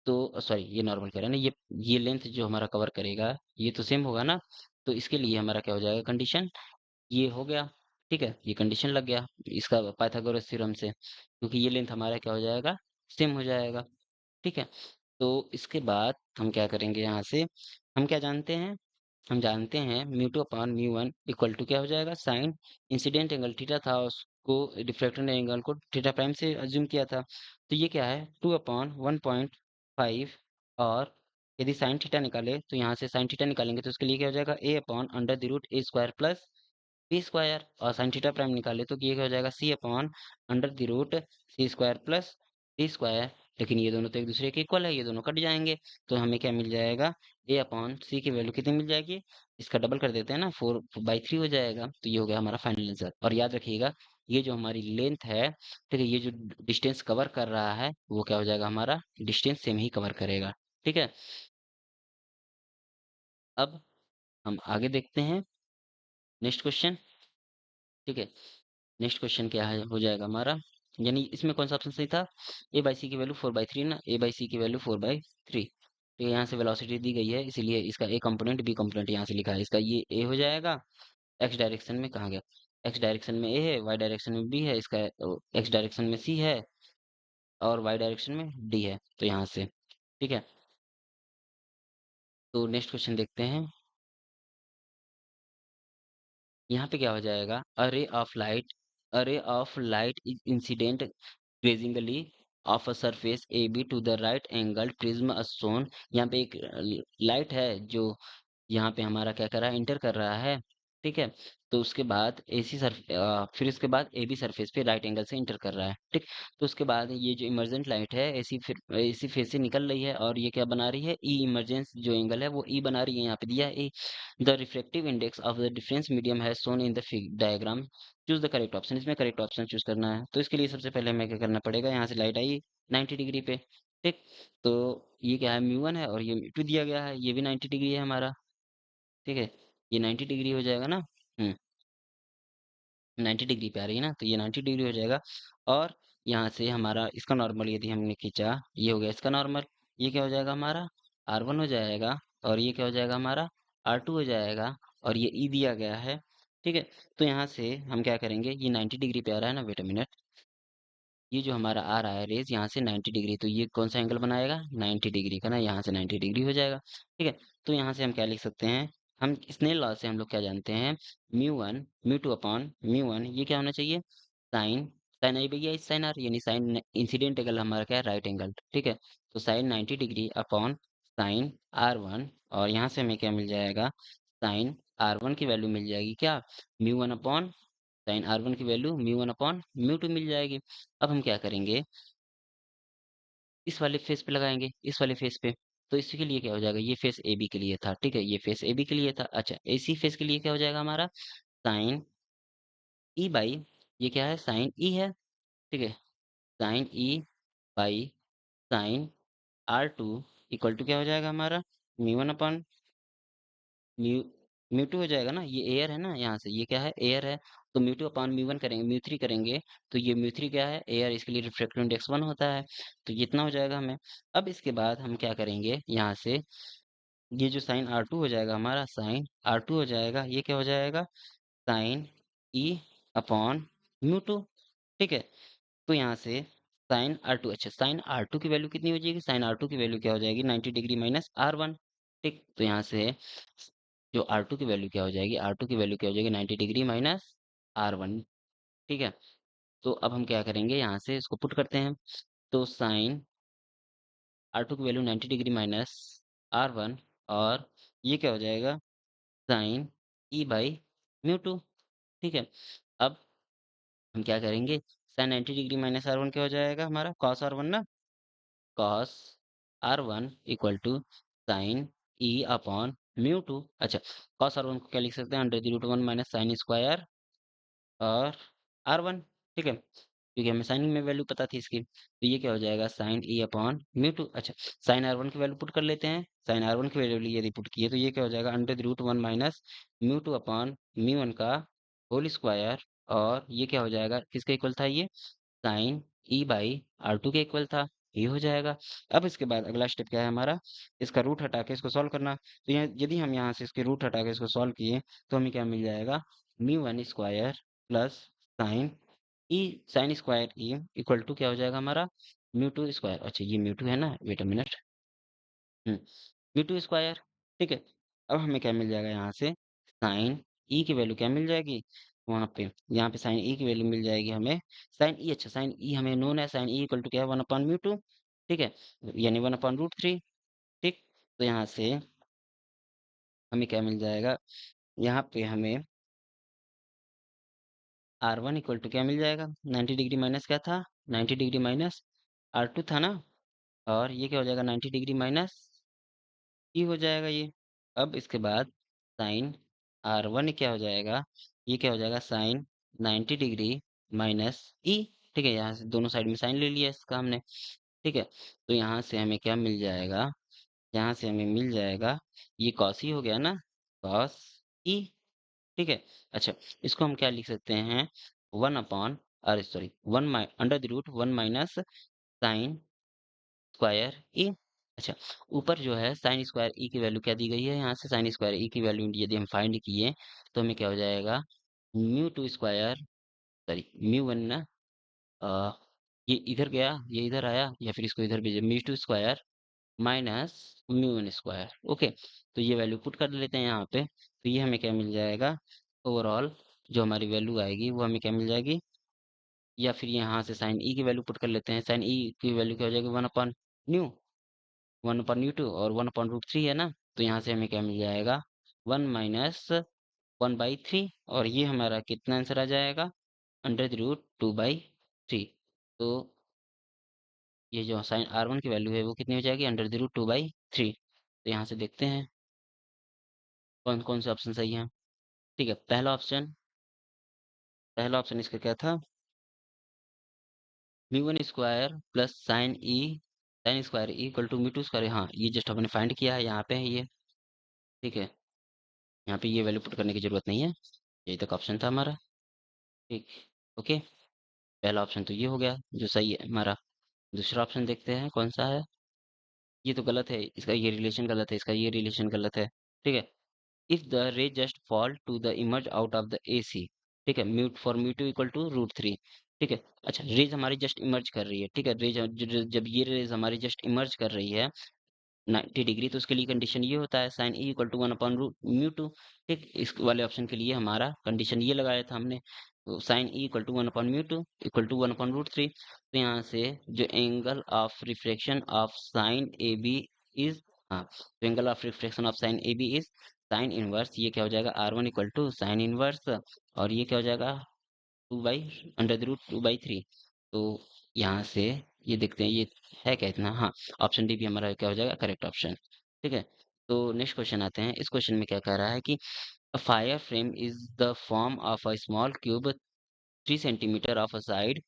तो सॉरी ये नॉर्मल कह रहे हैं ना, ये लेंथ जो हमारा कवर करेगा ये तो सेम होगा ना, तो इसके लिए हमारा क्या हो जाएगा, कंडीशन ये हो गया, ठीक है, ये कंडीशन लग गया इसका पाइथागोरस थ्योरम से, क्योंकि ये लेंथ हमारा क्या हो जाएगा, सेम हो जाएगा, ठीक है, तो इसके बाद हम क्या करेंगे, यहाँ से हम क्या जानते हैं, हम जानते हैं mu two upon mu one equal to क्या हो जाएगा, साइन इंसिडेंट एंगल थीटा था, उसको डिफ्लेक्टेड एंगल को थीटा प्राइम से अज्यूम किया था, तो ये क्या है, 2/1.5, और यदि साइन थीटा निकाले तो यहाँ से साइन थीटा निकालेंगे तो उसके लिए क्या हो जाएगा, A upon under the root A square plus B square, और साइन थीटा प्राइम निकाले तो ये क्या हो जाएगा, C upon under the root C square plus D square, लेकिन ये दोनों तो एक दूसरे के इक्वल है, ये दोनों कट जाएंगे, तो हमें क्या मिल जाएगा, ए अपॉन सी की वैल्यू कितनी मिल जाएगी, इसका डबल कर देते हैं ना, 4/3 हो जाएगा, तो ये हो गया हमारा फाइनल आंसर, और याद रखिएगा ये जो हमारी लेंथ है, ठीक है, ये जो डिस्टेंस कवर कर रहा है वो क्या हो जाएगा, हमारा डिस्टेंस सेम ही कवर करेगा, ठीक है। अब हम आगे देखते हैं नेक्स्ट क्वेश्चन, ठीक है, नेक्स्ट क्वेश्चन क्या है हो जाएगा हमारा, यानी इसमें कौन सा ऑप्शन सही था? ए बाई सी की वैल्यू 4/3 ना, ए बाई सी की वैल्यू 4/3। तो यहाँ से वेलोसिटी दी गई है, इसीलिए इसका ए कंपोनेंट बी कंपोनेंट यहाँ से लिखा है, इसका ये ए हो जाएगा। एक्स डायरेक्शन में कहाँ गया? एक्स डायरेक्शन में ए है, वाई डायरेक्शन में बी है, इसका एक्स डायरेक्शन में सी है और वाई डायरेक्शन में डी है, तो यहाँ से ठीक है। तो नेक्स्ट क्वेश्चन देखते हैं। यहाँ पे क्या हो जाएगा, अरे of light incident grazingly of a surface AB to the right angle prism as shown। यहाँ पे एक लाइट है जो यहाँ पे हमारा क्या कर रहा है, इंटर कर रहा है, ठीक है। तो उसके बाद फिर उसके बाद ए बी सरफेस पे राइट एंगल से इंटर कर रहा है, ठीक। तो उसके बाद ये जो इमर्जेंट लाइट है ऐसी फेस से निकल रही है और ये क्या बना रही है, ई इमर्जेंस जो एंगल है वो ई बना रही है, यहाँ पे दिया है A. The reflective index of the difference medium है shown in the diagram. Choose the correct option, इसमें करेक्ट ऑप्शन चूज करना है। तो इसके लिए सबसे पहले हमें क्या करना पड़ेगा, यहाँ से लाइट आई 90 डिग्री पे, ठीक। तो ये क्या है, म्यू 1 है और ये म्यू 2 दिया गया है, ये भी 90 डिग्री है हमारा, ठीक है। ये 90 डिग्री हो जाएगा ना। 90 डिग्री पे आ रही है ना, तो ये 90 डिग्री हो जाएगा। और यहाँ से हमारा इसका नॉर्मल यदि हमने खींचा, ये हो गया इसका नॉर्मल, ये क्या हो जाएगा हमारा, R1 हो जाएगा और ये क्या हो जाएगा हमारा, R2 हो जाएगा और ये E दिया गया है, ठीक है। तो यहाँ से हम क्या करेंगे, ये 90 डिग्री पे आ रहा है ना, वेट अ मिनट, ये जो हमारा आ रहा है रेज यहाँ से 90 डिग्री, तो ये कौन सा एंगल बनाएगा, 90 डिग्री का ना, यहाँ से 90 डिग्री हो जाएगा, ठीक है। तो यहाँ से हम क्या लिख सकते हैं, हम स्नेल लॉ से हम लोग क्या जानते हैं, म्यू 2 अपॉन म्यू 1, ये क्या होना चाहिए, साइन साइन आई भैया इस साइन आर, यानी साइन इंसिडेंट एंगल हमारा क्या है, राइट एंगल, ठीक है। तो sign 90 degree upon sine R1, और यहाँ से हमें क्या मिल जाएगा, साइन R1 की वैल्यू मिल जाएगी क्या, म्यू 1 अपॉन साइन R1 की वैल्यू म्यू 1 अपॉन म्यू 2 मिल जाएगी। अब हम क्या करेंगे, इस वाले फेस पे लगाएंगे, इस वाले फेस पे। तो इसके लिए क्या हो जाएगा, ये फेस ए बी के लिए था, ठीक है, ये फेस ए बी के लिए था। अच्छा, इसी फेस के लिए क्या हो जाएगा हमारा, साइन ई बाई, ये क्या है, साइन ई है, ठीक है, sine E by sine R2 equal to क्या हो जाएगा हमारा, म्यू 1 अपॉन म्यू म्यू 2 हो जाएगा ना, ये एयर है ना, यहाँ से ये क्या है, एयर है। तो म्यू 2 अपॉन म्यू 1 करेंगे, म्यू 3 करेंगे, तो ये म्यू 3 क्या है, एयर, इसके लिए रिफ्रैक्टिव इंडेक्स 1 होता है। तो ये इतना हो जाएगा हमें। अब इसके बाद हम क्या करेंगे, यहाँ से ये जो साइन R2 हो जाएगा हमारा, साइन R2 हो जाएगा, ये क्या हो जाएगा, साइन ई अपॉन म्यू 2, ठीक है। तो यहाँ से साइन R2, अच्छा साइन R2 की वैल्यू कितनी हो जाएगी, साइन R2 की वैल्यू क्या हो जाएगी, 90 डिग्री माइनस R1, ठीक। तो यहाँ से जो R2 की वैल्यू क्या हो जाएगी, R2 की वैल्यू क्या हो जाएगी, 90 डिग्री माइनस R1, ठीक है। तो अब हम क्या करेंगे, यहाँ से इसको पुट करते हैं। तो साइन R2 की वैल्यू 90 डिग्री माइनस R1, और ये क्या हो जाएगा, साइन ई बाई म्यू 2, ठीक है। अब हम क्या करेंगे, साइन 90 डिग्री माइनस R1 क्या हो जाएगा हमारा, कॉस R1 ना, cos R1 equal to sine E upon mu 2। अच्छा, कॉस R1 को क्या लिख सकते हैं, under the root 1 minus sine square और R1, ठीक है, क्योंकि हमें साइन में वैल्यू पता थी इसकी। तो ये क्या हो जाएगा, साइन ई अपॉन म्यू 2। अच्छा, साइन R1 की वैल्यू पुट कर लेते हैं, साइन R1 की वैल्यू यदि पुट की है तो ये क्या हो जाएगा, under the root 1 minus mu 2 upon mu 1 का होल स्क्वायर, और ये क्या हो जाएगा, किसका इक्वल था ये, साइन ई बाई R2 के इक्वल था, ये हो जाएगा। अब इसके बाद अगला स्टेप क्या है हमारा, इसका रूट हटा के इसको सॉल्व करना। तो यहाँ यदि हम यहाँ से इसके रूट हटा के इसको सॉल्व किए, तो हमें क्या मिल जाएगा, mu 1 square plus sine E, sine square E equal to क्या हो जाएगा हमारा, म्यू 2 स्क्वायर। अच्छा, ये म्यू 2 है ना, wait a minute, mu 2 square, ठीक है। अब हमें क्या मिल जाएगा, यहाँ से साइन ई की वैल्यू क्या मिल जाएगी, वहाँ पे यहाँ पे साइन ई की वैल्यू मिल जाएगी हमें, साइन ई, अच्छा साइन ई हमें नोन है, साइन ई इक्वल टू क्या है, 1/म्यू 2, ठीक है, यानी 1/√3, ठीक। तो यहाँ से हमें क्या मिल जाएगा, यहाँ पे हमें R1 इक्वल टू क्या मिल जाएगा, 90 डिग्री माइनस क्या था, 90 डिग्री माइनस R2 था ना, और ये क्या हो जाएगा, 90 डिग्री माइनस ई हो जाएगा ये। अब इसके बाद साइन R1 क्या हो जाएगा, ये क्या हो जाएगा, साइन 90 डिग्री माइनस ई, ठीक है। यहाँ से दोनों साइड में साइन ले लिया इसका हमने, ठीक है। तो यहाँ से हमें क्या मिल जाएगा, यहाँ से हमें मिल जाएगा, ये कॉस ई हो गया ना, कॉस ई, ठीक है। अच्छा, इसको हम क्या लिख सकते हैं, वन अपॉन अरे sorry one under the root one minus sine square E. अच्छा, ऊपर जो है साइन स्क्वायर ई की वैल्यू क्या दी गई है, यहाँ से साइन स्क्वायर ई की वैल्यू यदि हम फाइंड किए तो हमें क्या हो जाएगा, mu two square sorry mu one ना, अ, ये इधर गया ये इधर आया या फिर इसको इधर भेजे, mu two square minus mu one square. Okay, तो ये वैल्यू पुट कर लेते हैं यहाँ पे, तो ये हमें क्या मिल जाएगा, ओवरऑल जो हमारी वैल्यू आएगी वो हमें क्या मिल जाएगी, या फिर यहाँ से साइन ई की वैल्यू पुट कर लेते हैं, साइन ई की वैल्यू क्या हो जाएगी, one upon mu, one upon mu two और वन अपॉन रूट थ्री है ना, तो यहाँ से हमें क्या मिल जाएगा, one minus one by three, और ये हमारा कितना आंसर आ जाएगा, under the root two by three. तो ये जो साइन आर वन की वैल्यू है वो कितनी हो जाएगी, under the root two by three. तो यहाँ से देखते हैं कौन कौन से ऑप्शन सही हैं। ठीक है, पहला ऑप्शन इसका क्या था, mu one square plus sine square equal to mu two square, हाँ ये जस्ट हमने फाइंड किया है, यहाँ पे है ये। ठीक है, यहाँ पे ये वैल्यू पुट करने की जरूरत नहीं है, यही तक ऑप्शन था हमारा। ठीक, ओके, पहला ऑप्शन तो ये हो गया जो सही है हमारा। दूसरा ऑप्शन देखते हैं कौन सा है, ये तो गलत है, इसका ये रिलेशन गलत है, इसका ये रिलेशन गलत है। ठीक है, if the ray just fall to the emerge out of the AC। ठीक है, mute for mu two equal to root three. ठीक है, अच्छा रेज हमारी जस्ट इमर्ज कर रही है, ठीक है, रेज जब ये रेज हमारी जस्ट इमर्ज कर रही है 90 डिग्री, तो उसके लिए कंडीशन ये होता है sine E equal to one upon root mu two. ठीक, इस वाले ऑप्शन के लिए हमारा कंडीशन ये लगाया था हमने, तो sine E equal to one upon mu two equal to one upon root three. तो यहाँ से जो angle of refraction of sine A B is, हाँ, तो angle of refraction of sine A B is sine inverse, ये क्या हो जाएगा, R one equal to sine inverse, और ये क्या हो जाएगा, two by under the root two by three. तो यहाँ से ये देखते हैं ये है क्या इतना, हाँ, ऑप्शन डी भी हमारा क्या हो जाएगा, करेक्ट ऑप्शन। ठीक है, तो नेक्स्ट क्वेश्चन आते हैं, इस क्वेश्चन में क्या कह रहा है कि a fire frame is the form of a small cube 3 centimetre of a side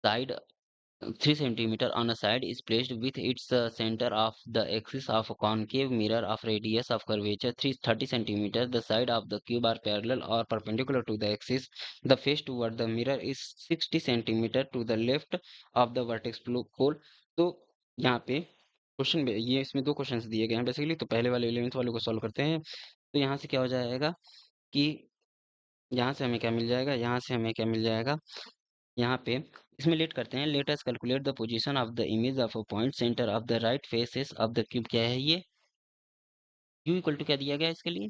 3 centimeter on a side is placed with its center of the axis of a concave mirror of radius of curvature 30 centimeter. The side of the cube are parallel or perpendicular to the axis. The face toward the mirror is 60 centimeter to the left of the vertex pole. तो यहाँ पे क्वेश्चन में ये इसमें दो क्वेश्चंस दिए गए हैं बेसिकली, तो पहले वाले 11th वाले को सॉल्व करते हैं। तो यहाँ से क्या हो जाएगा कि यहाँ से हमें क्या मिल जाएगा, यहाँ से हमें क्या मिल जाएगा, यहाँ पे इसमें लेट करते हैं, let us calculate the position of the image of a point centre of the right faces of the cube. क्या है ये, u इक्वल टू क्या दिया गया है इसके लिए,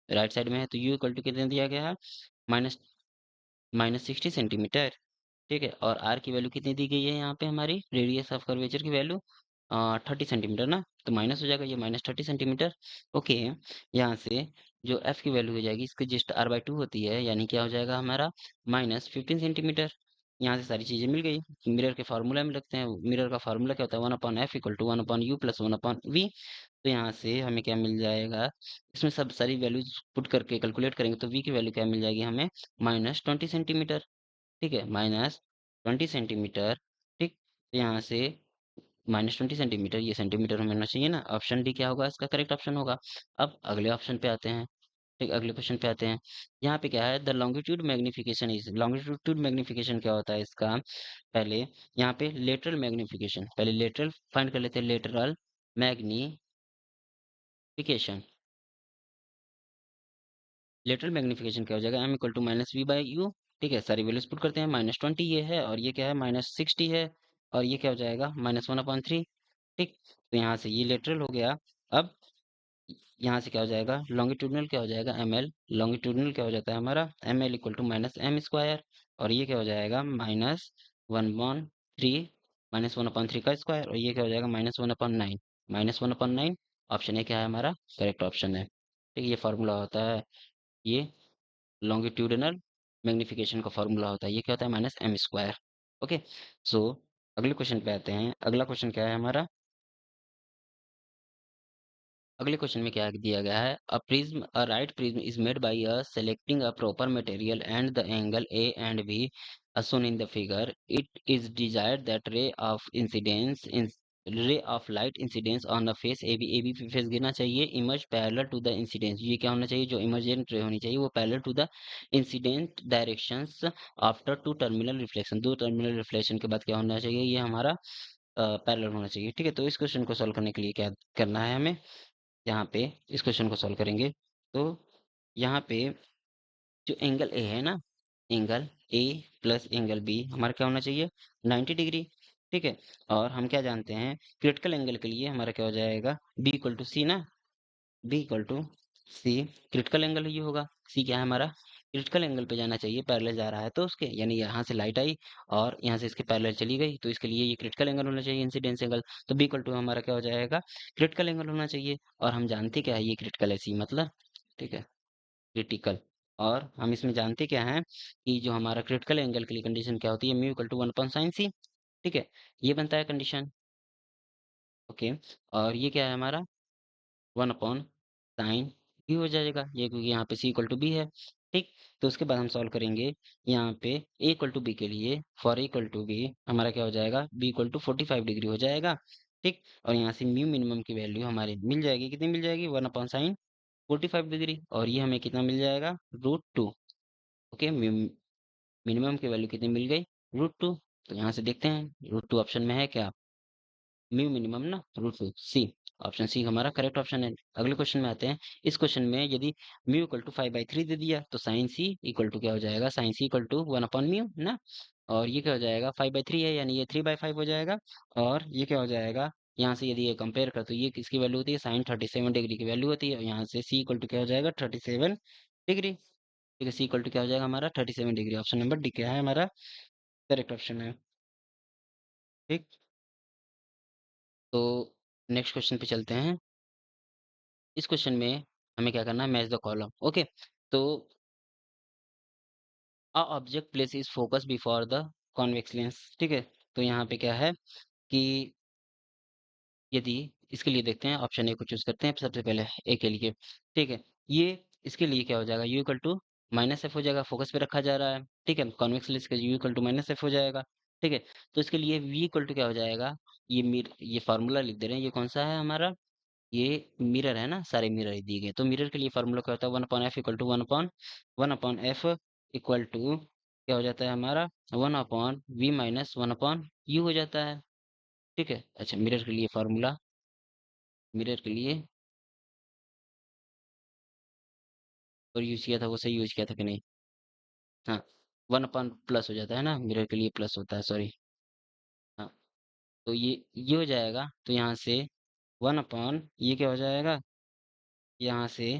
राइट साइड में है तो u इक्वल टू कितना दिया गया है, माइनस माइनस 60 सेंटीमीटर। ठीक है, और r की वैल्यू कितनी दी गई है यहाँ पे, हमारी रेडियस ऑफ कर्वेचर की वैल्यू 30 सेंटीमीटर ना, तो माइनस हो जाएगा ये माइनस 30 सेंटीमीटर। ओके, यहाँ से जो f की वैल्यू हो जाएगी इसकी जस्ट r/2 होती है, यानी क्या हो जाएगा हमारा माइनस 15 सेंटीमीटर। यहाँ से सारी चीजें मिल गई, मिरर के फार्मूला में लगते हैं, मिरर का फार्मूला क्या होता है, one upon F equal to one upon U plus one upon V. तो यहाँ से हमें क्या मिल जाएगा, इसमें सब सारी वैल्यूज पुट करके कैलकुलेट करेंगे तो वी की वैल्यू क्या मिल जाएगी हमें, -20 सेंटीमीटर। ठीक है, -20 सेंटीमीटर। ठीक, तो यहाँ से -20 सेंटीमीटर, ये सेंटीमीटर में होना चाहिए ना, ऑप्शन डी क्या होगा इसका करेक्ट ऑप्शन होगा। अब अगले ऑप्शन पे आते हैं, ठीक, अगले क्वेश्चन पे आते हैं। यहाँ पे क्या है, the longitude magnification is, longitude magnification क्या होता है इसका, पहले यहाँ पे लेटरल मैग्निफिकेशन, पहले लेटरल फाइंड कर लेते हैं, लेटरल मैग्निफिकेशन, लेटरल मैग्निफिकेशन क्या हो जाएगा, M equal to minus V by U. ठीक है, सारी वैल्यूज पुट करते हैं, -20 ये है और ये क्या है -60 है, और ये क्या हो जाएगा -1/3। ठीक, तो यहाँ से ये लेटरल हो गया। अब यहाँ से क्या हो जाएगा, लॉन्गिट्यूडनल क्या हो जाएगा, ml, लॉन्गिट्यूडनल क्या हो जाता है हमारा, ml equal to minus M square, और ये क्या हो जाएगा -1/3, -1/3 का स्क्वायर, और ये क्या हो जाएगा -1/9, -1/9। ऑप्शन ए क्या है हमारा करेक्ट ऑप्शन है। ठीक, ये फार्मूला होता है, ये लॉन्गिट्यूडनल मैग्निफिकेशन का फार्मूला होता है, ये क्या होता है -m²। ओके, सो अगले क्वेश्चन पे आते हैं, अगला क्वेश्चन क्या है हमारा, अगले क्वेश्चन में क्या दिया गया है, a prism, a right prism is made by a selecting a proper material and the angle A and B as shown in the figure, it is desired that ray of incidence ray of light incidence on the face AB, AB पे फेस गिरना चाहिए, emerge parallel to the incidence, ये क्या होना चाहिए, जो इमर्जेंट रे होनी चाहिए वो parallel to the incident directions after two terminal reflection, दो टर्मिनल रिफ्लेक्शन के बाद क्या होना चाहिए, ये हमारा पैरेलल होना चाहिए। ठीक है, तो इस क्वेश्चन को सॉल्व करने के लिए क्या करना है हमें, यहाँ पे इस क्वेश्चन को सॉल्व करेंगे तो यहाँ पे जो एंगल ए है ना, angle A plus angle B हमारा क्या होना चाहिए, 90 डिग्री। ठीक है, और हम क्या जानते हैं, क्रिटिकल एंगल के लिए हमारा क्या हो जाएगा, बी इक्वल टू सी ना, B equal to C, critical angle ये होगा, सी क्या है हमारा, क्रिटिकल एंगल पे जाना चाहिए, पैरेलल जा रहा है तो उसके, यानी यहाँ से लाइट आई और यहाँ से इसके पैरेलल चली गई, तो इसके लिए ये क्रिटिकल एंगल होना चाहिए, इंसिडेंस एंगल। तो बी इक्वल टू हमारा क्या हो जाएगा, क्रिटिकल एंगल होना चाहिए, और हम जानते क्या है, ये क्रिटिकल है, सी मतलब, ठीक है, क्रिटिकल। और हम इसमें जानते क्या हैं कि जो हमारा क्रिटिकल एंगल के लिए कंडीशन क्या होती है, mu equal to 1/sin c। ठीक है, ये बनता है कंडीशन। ओके, और ये क्या है हमारा, 1/sin b हो जाएगा ये, क्योंकि यहाँ पे c इक्वल टू बी है। ठीक, तो उसके बाद हम सॉल्व करेंगे यहाँ पे a इक्वल टू बी के लिए, फॉर इक्वल टू बी हमारा क्या हो जाएगा, b इक्वल टू 45 डिग्री हो जाएगा। ठीक, और यहाँ से म्यू मिनिमम की वैल्यू हमारी मिल जाएगी, कितनी मिल जाएगी, 1/sin 45 डिग्री, और ये हमें कितना मिल जाएगा, √2। ओके, मिनिमम की वैल्यू कितनी मिल गई, √2। तो यहाँ से देखते हैं √2 ऑप्शन में है क्या, म्यू मिनिमम ना, √2 सी, ऑप्शन सी हमारा करेक्ट ऑप्शन है। अगले क्वेश्चन में आते हैं। इस क्वेश्चन में यदि म्यू इक्वल टू 5/3 दे दिया तो साइन सी इक्वल टू क्या हो जाएगा, साइन सी इक्वल टू 1/म्यू ना, और ये क्या हो जाएगा, 5/3 है यानी ये 3/5 हो जाएगा, और ये क्या हो जाएगा, यहाँ से यदि ये कंपेयर कर तो ये किसकी वैल्यू होती है, साइन 37 डिग्री की वैल्यू होती है, और यहाँ से सी इक्वल टू क्या हो जाएगा, 37 डिग्री। ठीक है, सी इक्वल टू क्या हो जाएगा हमारा, 37 डिग्री, ऑप्शन नंबर डी क्या है हमारा करेक्ट ऑप्शन है। ठीक, तो नेक्स्ट क्वेश्चन पे चलते हैं। इस क्वेश्चन में हमें क्या करना है, मैच द कॉलम। ओके, तो a object place is focus before the convex lens. ठीक है, तो यहाँ पे क्या है कि यदि इसके लिए देखते हैं, ऑप्शन ए को चूज करते हैं सबसे पहले, ए के लिए। ठीक है, ये इसके लिए क्या हो जाएगा, यू इक्वल टू -f हो जाएगा, फोकस पे रखा जा रहा है। ठीक है, कॉन्वेक्स लेंस का यू इक्वल टू -f हो जाएगा। ठीक है, तो इसके लिए वी इक्वल टू क्या हो जाएगा, ये फार्मूला लिख दे रहे हैं, ये कौन सा है हमारा, ये मिरर है ना, सारे मिरर ही दिए गए, तो मिरर के लिए फार्मूला क्या होता है, 1/f equal to 1/f equal to क्या हो जाता है हमारा, 1/v माइनस 1/u हो जाता है। ठीक है, अच्छा मिरर के लिए फार्मूला, मिरर के लिए और यूज किया था वो सही यूज किया था कि नहीं, हाँ, 1/+ हो जाता है ना, मिरर के लिए प्लस होता है, सॉरी। हाँ, तो ये हो जाएगा, तो यहाँ से 1/ ये क्या हो जाएगा, यहाँ से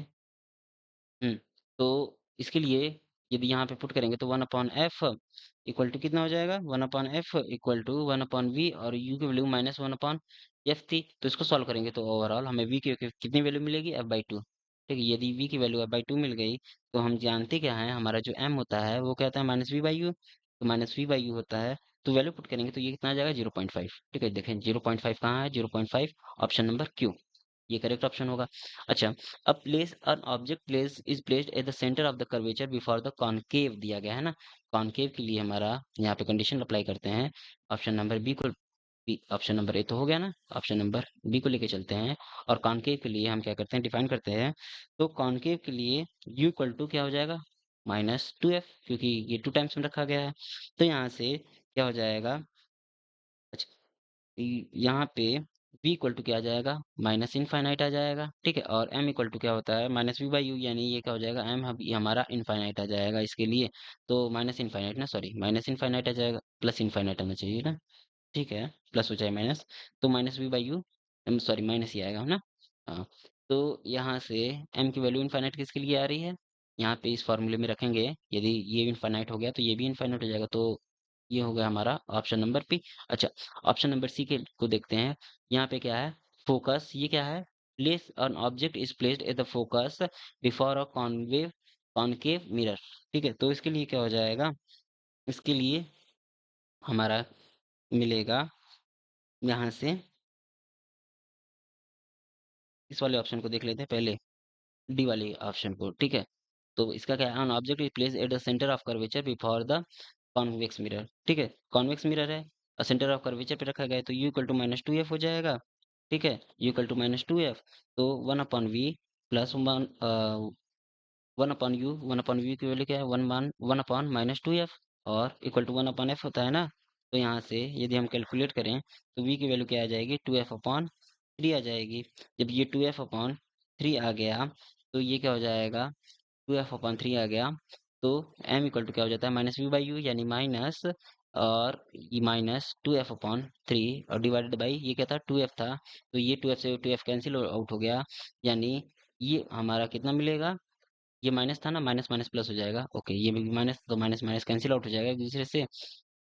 हुँ, तो इसके लिए यदि यहाँ पे पुट करेंगे तो 1/f इक्वल टू कितना हो जाएगा, 1/f इक्वल टू 1/v, और u की वैल्यू -1/f थी, तो इसको सॉल्व करेंगे तो ओवरऑल हमें v की कितनी वैल्यू मिलेगी, f/2। ठीक है, यदि v की वैल्यू f/2 मिल गई, तो हम जानते क्या है, हमारा जो m होता है वो क्या होता है, -v/u, तो -v/u होता है, तो वैल्यू पुट करेंगे तो ये कितना आ जाएगा, 0.5। ठीक है, देखें 0.5 कहाँ है, 0.5 ऑप्शन नंबर क्यू, ये करेक्ट ऑप्शन होगा। अच्छा, a place an object place is placed at the centre of the curvature before the concave दिया गया है ना, कॉनकेव के लिए हमारा यहाँ पे कंडीशन अप्लाई करते हैं, ऑप्शन नंबर बी को, बी ऑप्शन नंबर ए तो हो गया ना, ऑप्शन नंबर बी को लेके चलते हैं, और कॉनकेव के लिए हम क्या करते हैं, डिफाइन करते हैं, तो कॉनकेव के लिए यू इक्वल टू क्या हो जाएगा, -2f, क्योंकि ये 2 टाइम्स में रखा गया है, तो यहाँ से क्या हो जाएगा, अच्छा, यहाँ पे v इक्वल टू क्या आ जाएगा, माइनस इनफाइनाइट आ जाएगा। ठीक है, और m इक्वल टू क्या होता है, -v/u, यानी ये क्या हो जाएगा, m ये हमारा इनफाइनाइट आ जाएगा इसके लिए, तो माइनस इनफाइनाइट ना, सॉरी माइनस इनफाइनाइट आ जाएगा, प्लस इनफाइनाइट आना चाहिए ना। ठीक है, प्लस हो जाए माइनस, तो -v/u, सॉरी माइनस ही आएगा ना। हाँ, तो यहाँ से m की वैल्यू इनफाइनाइट किसके लिए आ रही है, यहाँ पे इस फॉर्मूले में रखेंगे, यदि ये इनफाइनाइट हो गया तो ये भी इनफाइनाइट हो जाएगा, तो ये हो गया हमारा ऑप्शन नंबर पी। अच्छा, ऑप्शन नंबर सी के को देखते हैं, यहाँ पे क्या है, फोकस, ये क्या है, place N object is placed at the focus before a concave mirror. ठीक है, तो इसके लिए क्या हो जाएगा, इसके लिए हमारा मिलेगा यहाँ से, इस वाले ऑप्शन को देख लेते हैं पहले, डी वाले ऑप्शन को। ठीक है, तो इसका क्या है, an object is place at the centre of curvature before the convex mirror. ठीक है, कॉन्वेक्स मिरर है, सेंटर ऑफ कर्वेचर पे रखा गया है, तो u equal to minus two F हो जाएगा। ठीक है, u equal to minus two F, तो one upon V plus one upon U की वैल्यू क्या है, one upon minus two F, और equal to one upon F होता है ना। तो यहाँ से यदि हम कैलकुलेट करें तो v की वैल्यू क्या आ जाएगी, टू एफ अपॉन थ्री आ जाएगी। जब ये टू एफ अपॉन थ्री आ गया तो ये क्या हो जाएगा, टू एफ अपॉन थ्री आ गया, तो m इक्वल टू क्या हो जाता है, माइनस वी बाई यू, यानी माइनस, और ये minus two F upon three, और डिवाइडेड बाई ये क्या था, टू एफ था, तो ये टू एफ से टू एफ कैंसिल आउट हो गया, यानी ये हमारा कितना मिलेगा, ये माइनस था ना, माइनस माइनस प्लस हो जाएगा। ओके, ये भी माइनस, तो माइनस माइनस कैंसिल आउट हो जाएगा एक दूसरे से।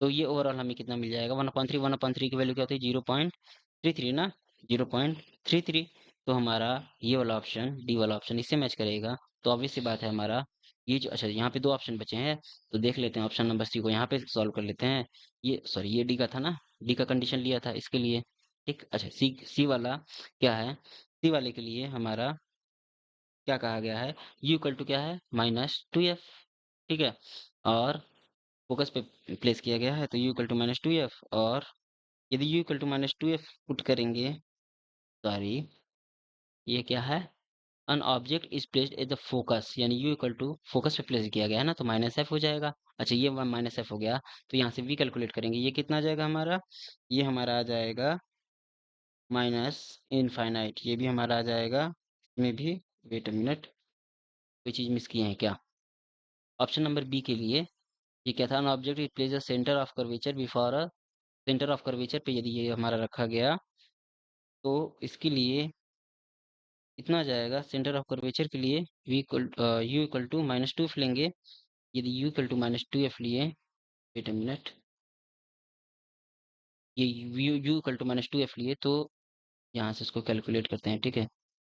तो ये ओवरऑल हमें कितना मिल जाएगा, वन अपॉन थ्री की वैल्यू क्या होती है, 0.33 ना, 0.33। तो हमारा ये वाला ऑप्शन, डी वाला ऑप्शन इससे मैच करेगा। तो ऑब्वियस सी बात है हमारा ये जो, अच्छा यहाँ पे दो ऑप्शन बचे हैं, तो देख लेते हैं ऑप्शन नंबर सी को यहाँ पे सॉल्व कर लेते हैं। ये सॉरी, ये डी का था ना, डी का कंडीशन लिया था इसके लिए। ठीक, अच्छा सी सी वाला क्या है, सी वाले के लिए हमारा क्या कहा गया है, u इक्वल टू क्या है, माइनस टू एफ। ठीक है, और फोकस पे प्लेस किया गया है, तो u equal to minus two F, और यदि u equal to minus two F put करेंगे, सॉरी ये क्या है, an object is placed at the focus, यानी u इक्वल टू फोकस पे प्लेस किया गया है ना, तो माइनस एफ हो जाएगा। अच्छा ये माइनस एफ हो गया, तो यहाँ से v कैलकुलेट करेंगे, ये कितना आ जाएगा हमारा, ये हमारा आ जाएगा माइनस इनफाइनाइट, ये भी हमारा आ जाएगा, इसमें भी, वेट अ मिनट, कोई चीज़ मिस किए हैं क्या। ऑप्शन नंबर बी के लिए ये क्या था, an object it place a centre of curvature before a, centre of curvature पे यदि ये हमारा रखा गया, तो इसके लिए इतना आ जाएगा, सेंटर ऑफ कर्वेचर के लिए V equal U equal to minus two F लेंगे। यदि U equal to minus two F लिए, वेट अ मिनट, ये U equal to minus two F लिए, तो यहाँ से इसको कैलकुलेट करते हैं। ठीक है,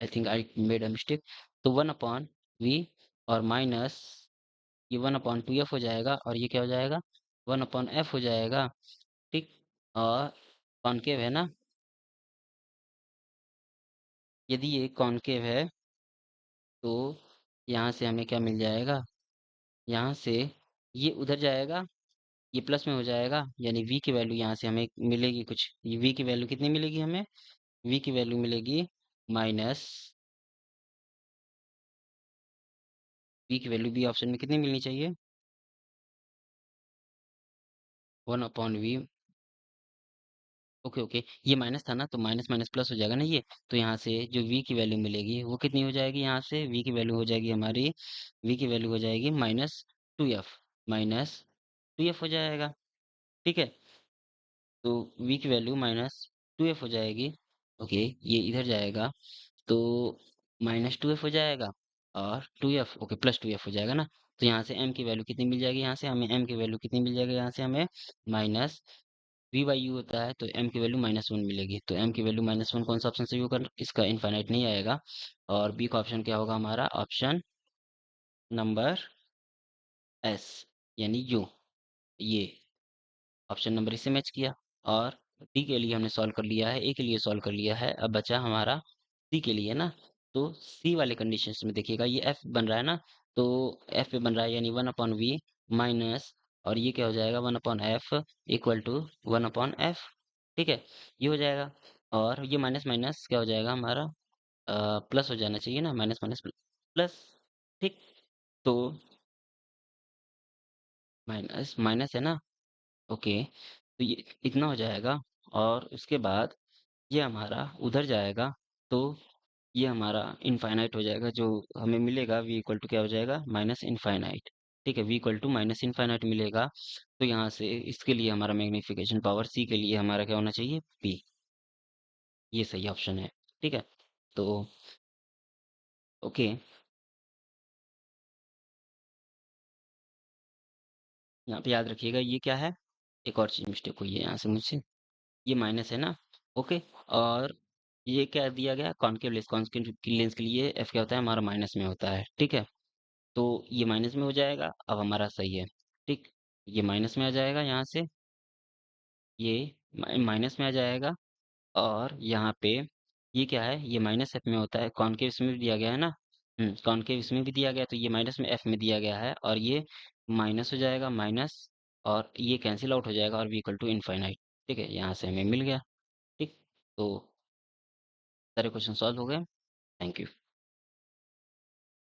I think I made a mistake, तो वन अपॉन वी, और माइनस ये वन अपॉन टू एफ हो जाएगा, और ये क्या हो जाएगा, वन अपॉन एफ हो जाएगा। ठीक, और कॉनकेव है ना, यदि ये कॉनकेव है तो यहाँ से हमें क्या मिल जाएगा, यहाँ से ये उधर जाएगा, ये प्लस में हो जाएगा, यानी v की वैल्यू यहाँ से हमें मिलेगी कुछ, ये v की वैल्यू कितनी मिलेगी हमें, v की वैल्यू मिलेगी माइनस, v की वैल्यू बी ऑप्शन में कितनी मिलनी चाहिए, one upon V. Okay okay, ये माइनस था ना, तो माइनस माइनस प्लस हो जाएगा ना ये, तो यहाँ से जो v की वैल्यू मिलेगी वो कितनी हो जाएगी, यहाँ से v की वैल्यू हो जाएगी हमारी, v की वैल्यू हो जाएगी minus two F, minus two F हो जाएगा। ठीक है, तो v की वैल्यू माइनस टू एफ हो जाएगी। ओके, ये इधर जाएगा, तो माइनस टू एफ हो जाएगा, और two F, okay plus two F हो जाएगा ना। तो यहाँ से m की वैल्यू कितनी मिल जाएगी, यहाँ से हमें m की वैल्यू कितनी मिल जाएगी, यहाँ से हमें माइनस वी बाई यू होता है, तो m की वैल्यू माइनस वन मिलेगी, तो m की वैल्यू माइनस वन कौन सा ऑप्शन सही होगा, इसका इनफाइनाइट नहीं आएगा। और बी का ऑप्शन क्या होगा हमारा, ऑप्शन नंबर एस, यानी यू, ये ऑप्शन नंबर इससे मैच किया। और डी के लिए हमने सॉल्व कर लिया है, ए के लिए सॉल्व कर लिया है, अब बचा हमारा सी के लिए ना। तो सी वाले कंडीशंस में देखिएगा, ये एफ बन रहा है ना, तो एफ पे बन रहा है, यानी वन अपॉन वी माइनस, और ये क्या हो जाएगा, one upon F equal to one upon F. ठीक है, ये हो जाएगा, और ये माइनस माइनस क्या हो जाएगा हमारा, प्लस हो जाना चाहिए ना, माइनस माइनस प्लस। ठीक, तो माइनस माइनस है ना, ओके, तो ये इतना हो जाएगा, और उसके बाद ये हमारा उधर जाएगा, तो ये हमारा इनफाइनाइट हो जाएगा, जो हमें मिलेगा v इक्वल टू क्या हो जाएगा, माइनस इनफाइनाइट। ठीक है, v equal to minus infinite मिलेगा, तो यहाँ से इसके लिए हमारा मैग्नीफिकेशन पावर c के लिए हमारा क्या होना चाहिए, p, ये सही ऑप्शन है। ठीक है, तो ओके, यहाँ पे याद रखिएगा ये क्या है, एक और चीज़ मिस्टेक हुई है यहाँ से मुझसे, ये माइनस है ना, ओके, और ये क्या दिया गया, कॉनकेव लेंस, कॉन्केव की लेंस के लिए एफ क्या होता है हमारा, माइनस में होता है। ठीक है, तो ये माइनस में हो जाएगा, अब हमारा सही है। ठीक, ये माइनस में आ जाएगा, यहाँ से ये माइनस में आ जाएगा, और यहाँ पे ये क्या है, ये माइनस एफ में होता है, कॉनकेव इसमें भी दिया गया है ना, कॉनकेव इसमें भी दिया गया, तो ये माइनस में एफ में दिया गया है, और ये माइनस हो जाएगा, माइनस, और ये कैंसिल आउट हो जाएगा, और वी इक्वल टू इनफाइनाइट। ठीक है, यहाँ से हमें मिल गया। ठीक, तो सारे क्वेश्चन सॉल्व हो गए। Thank you.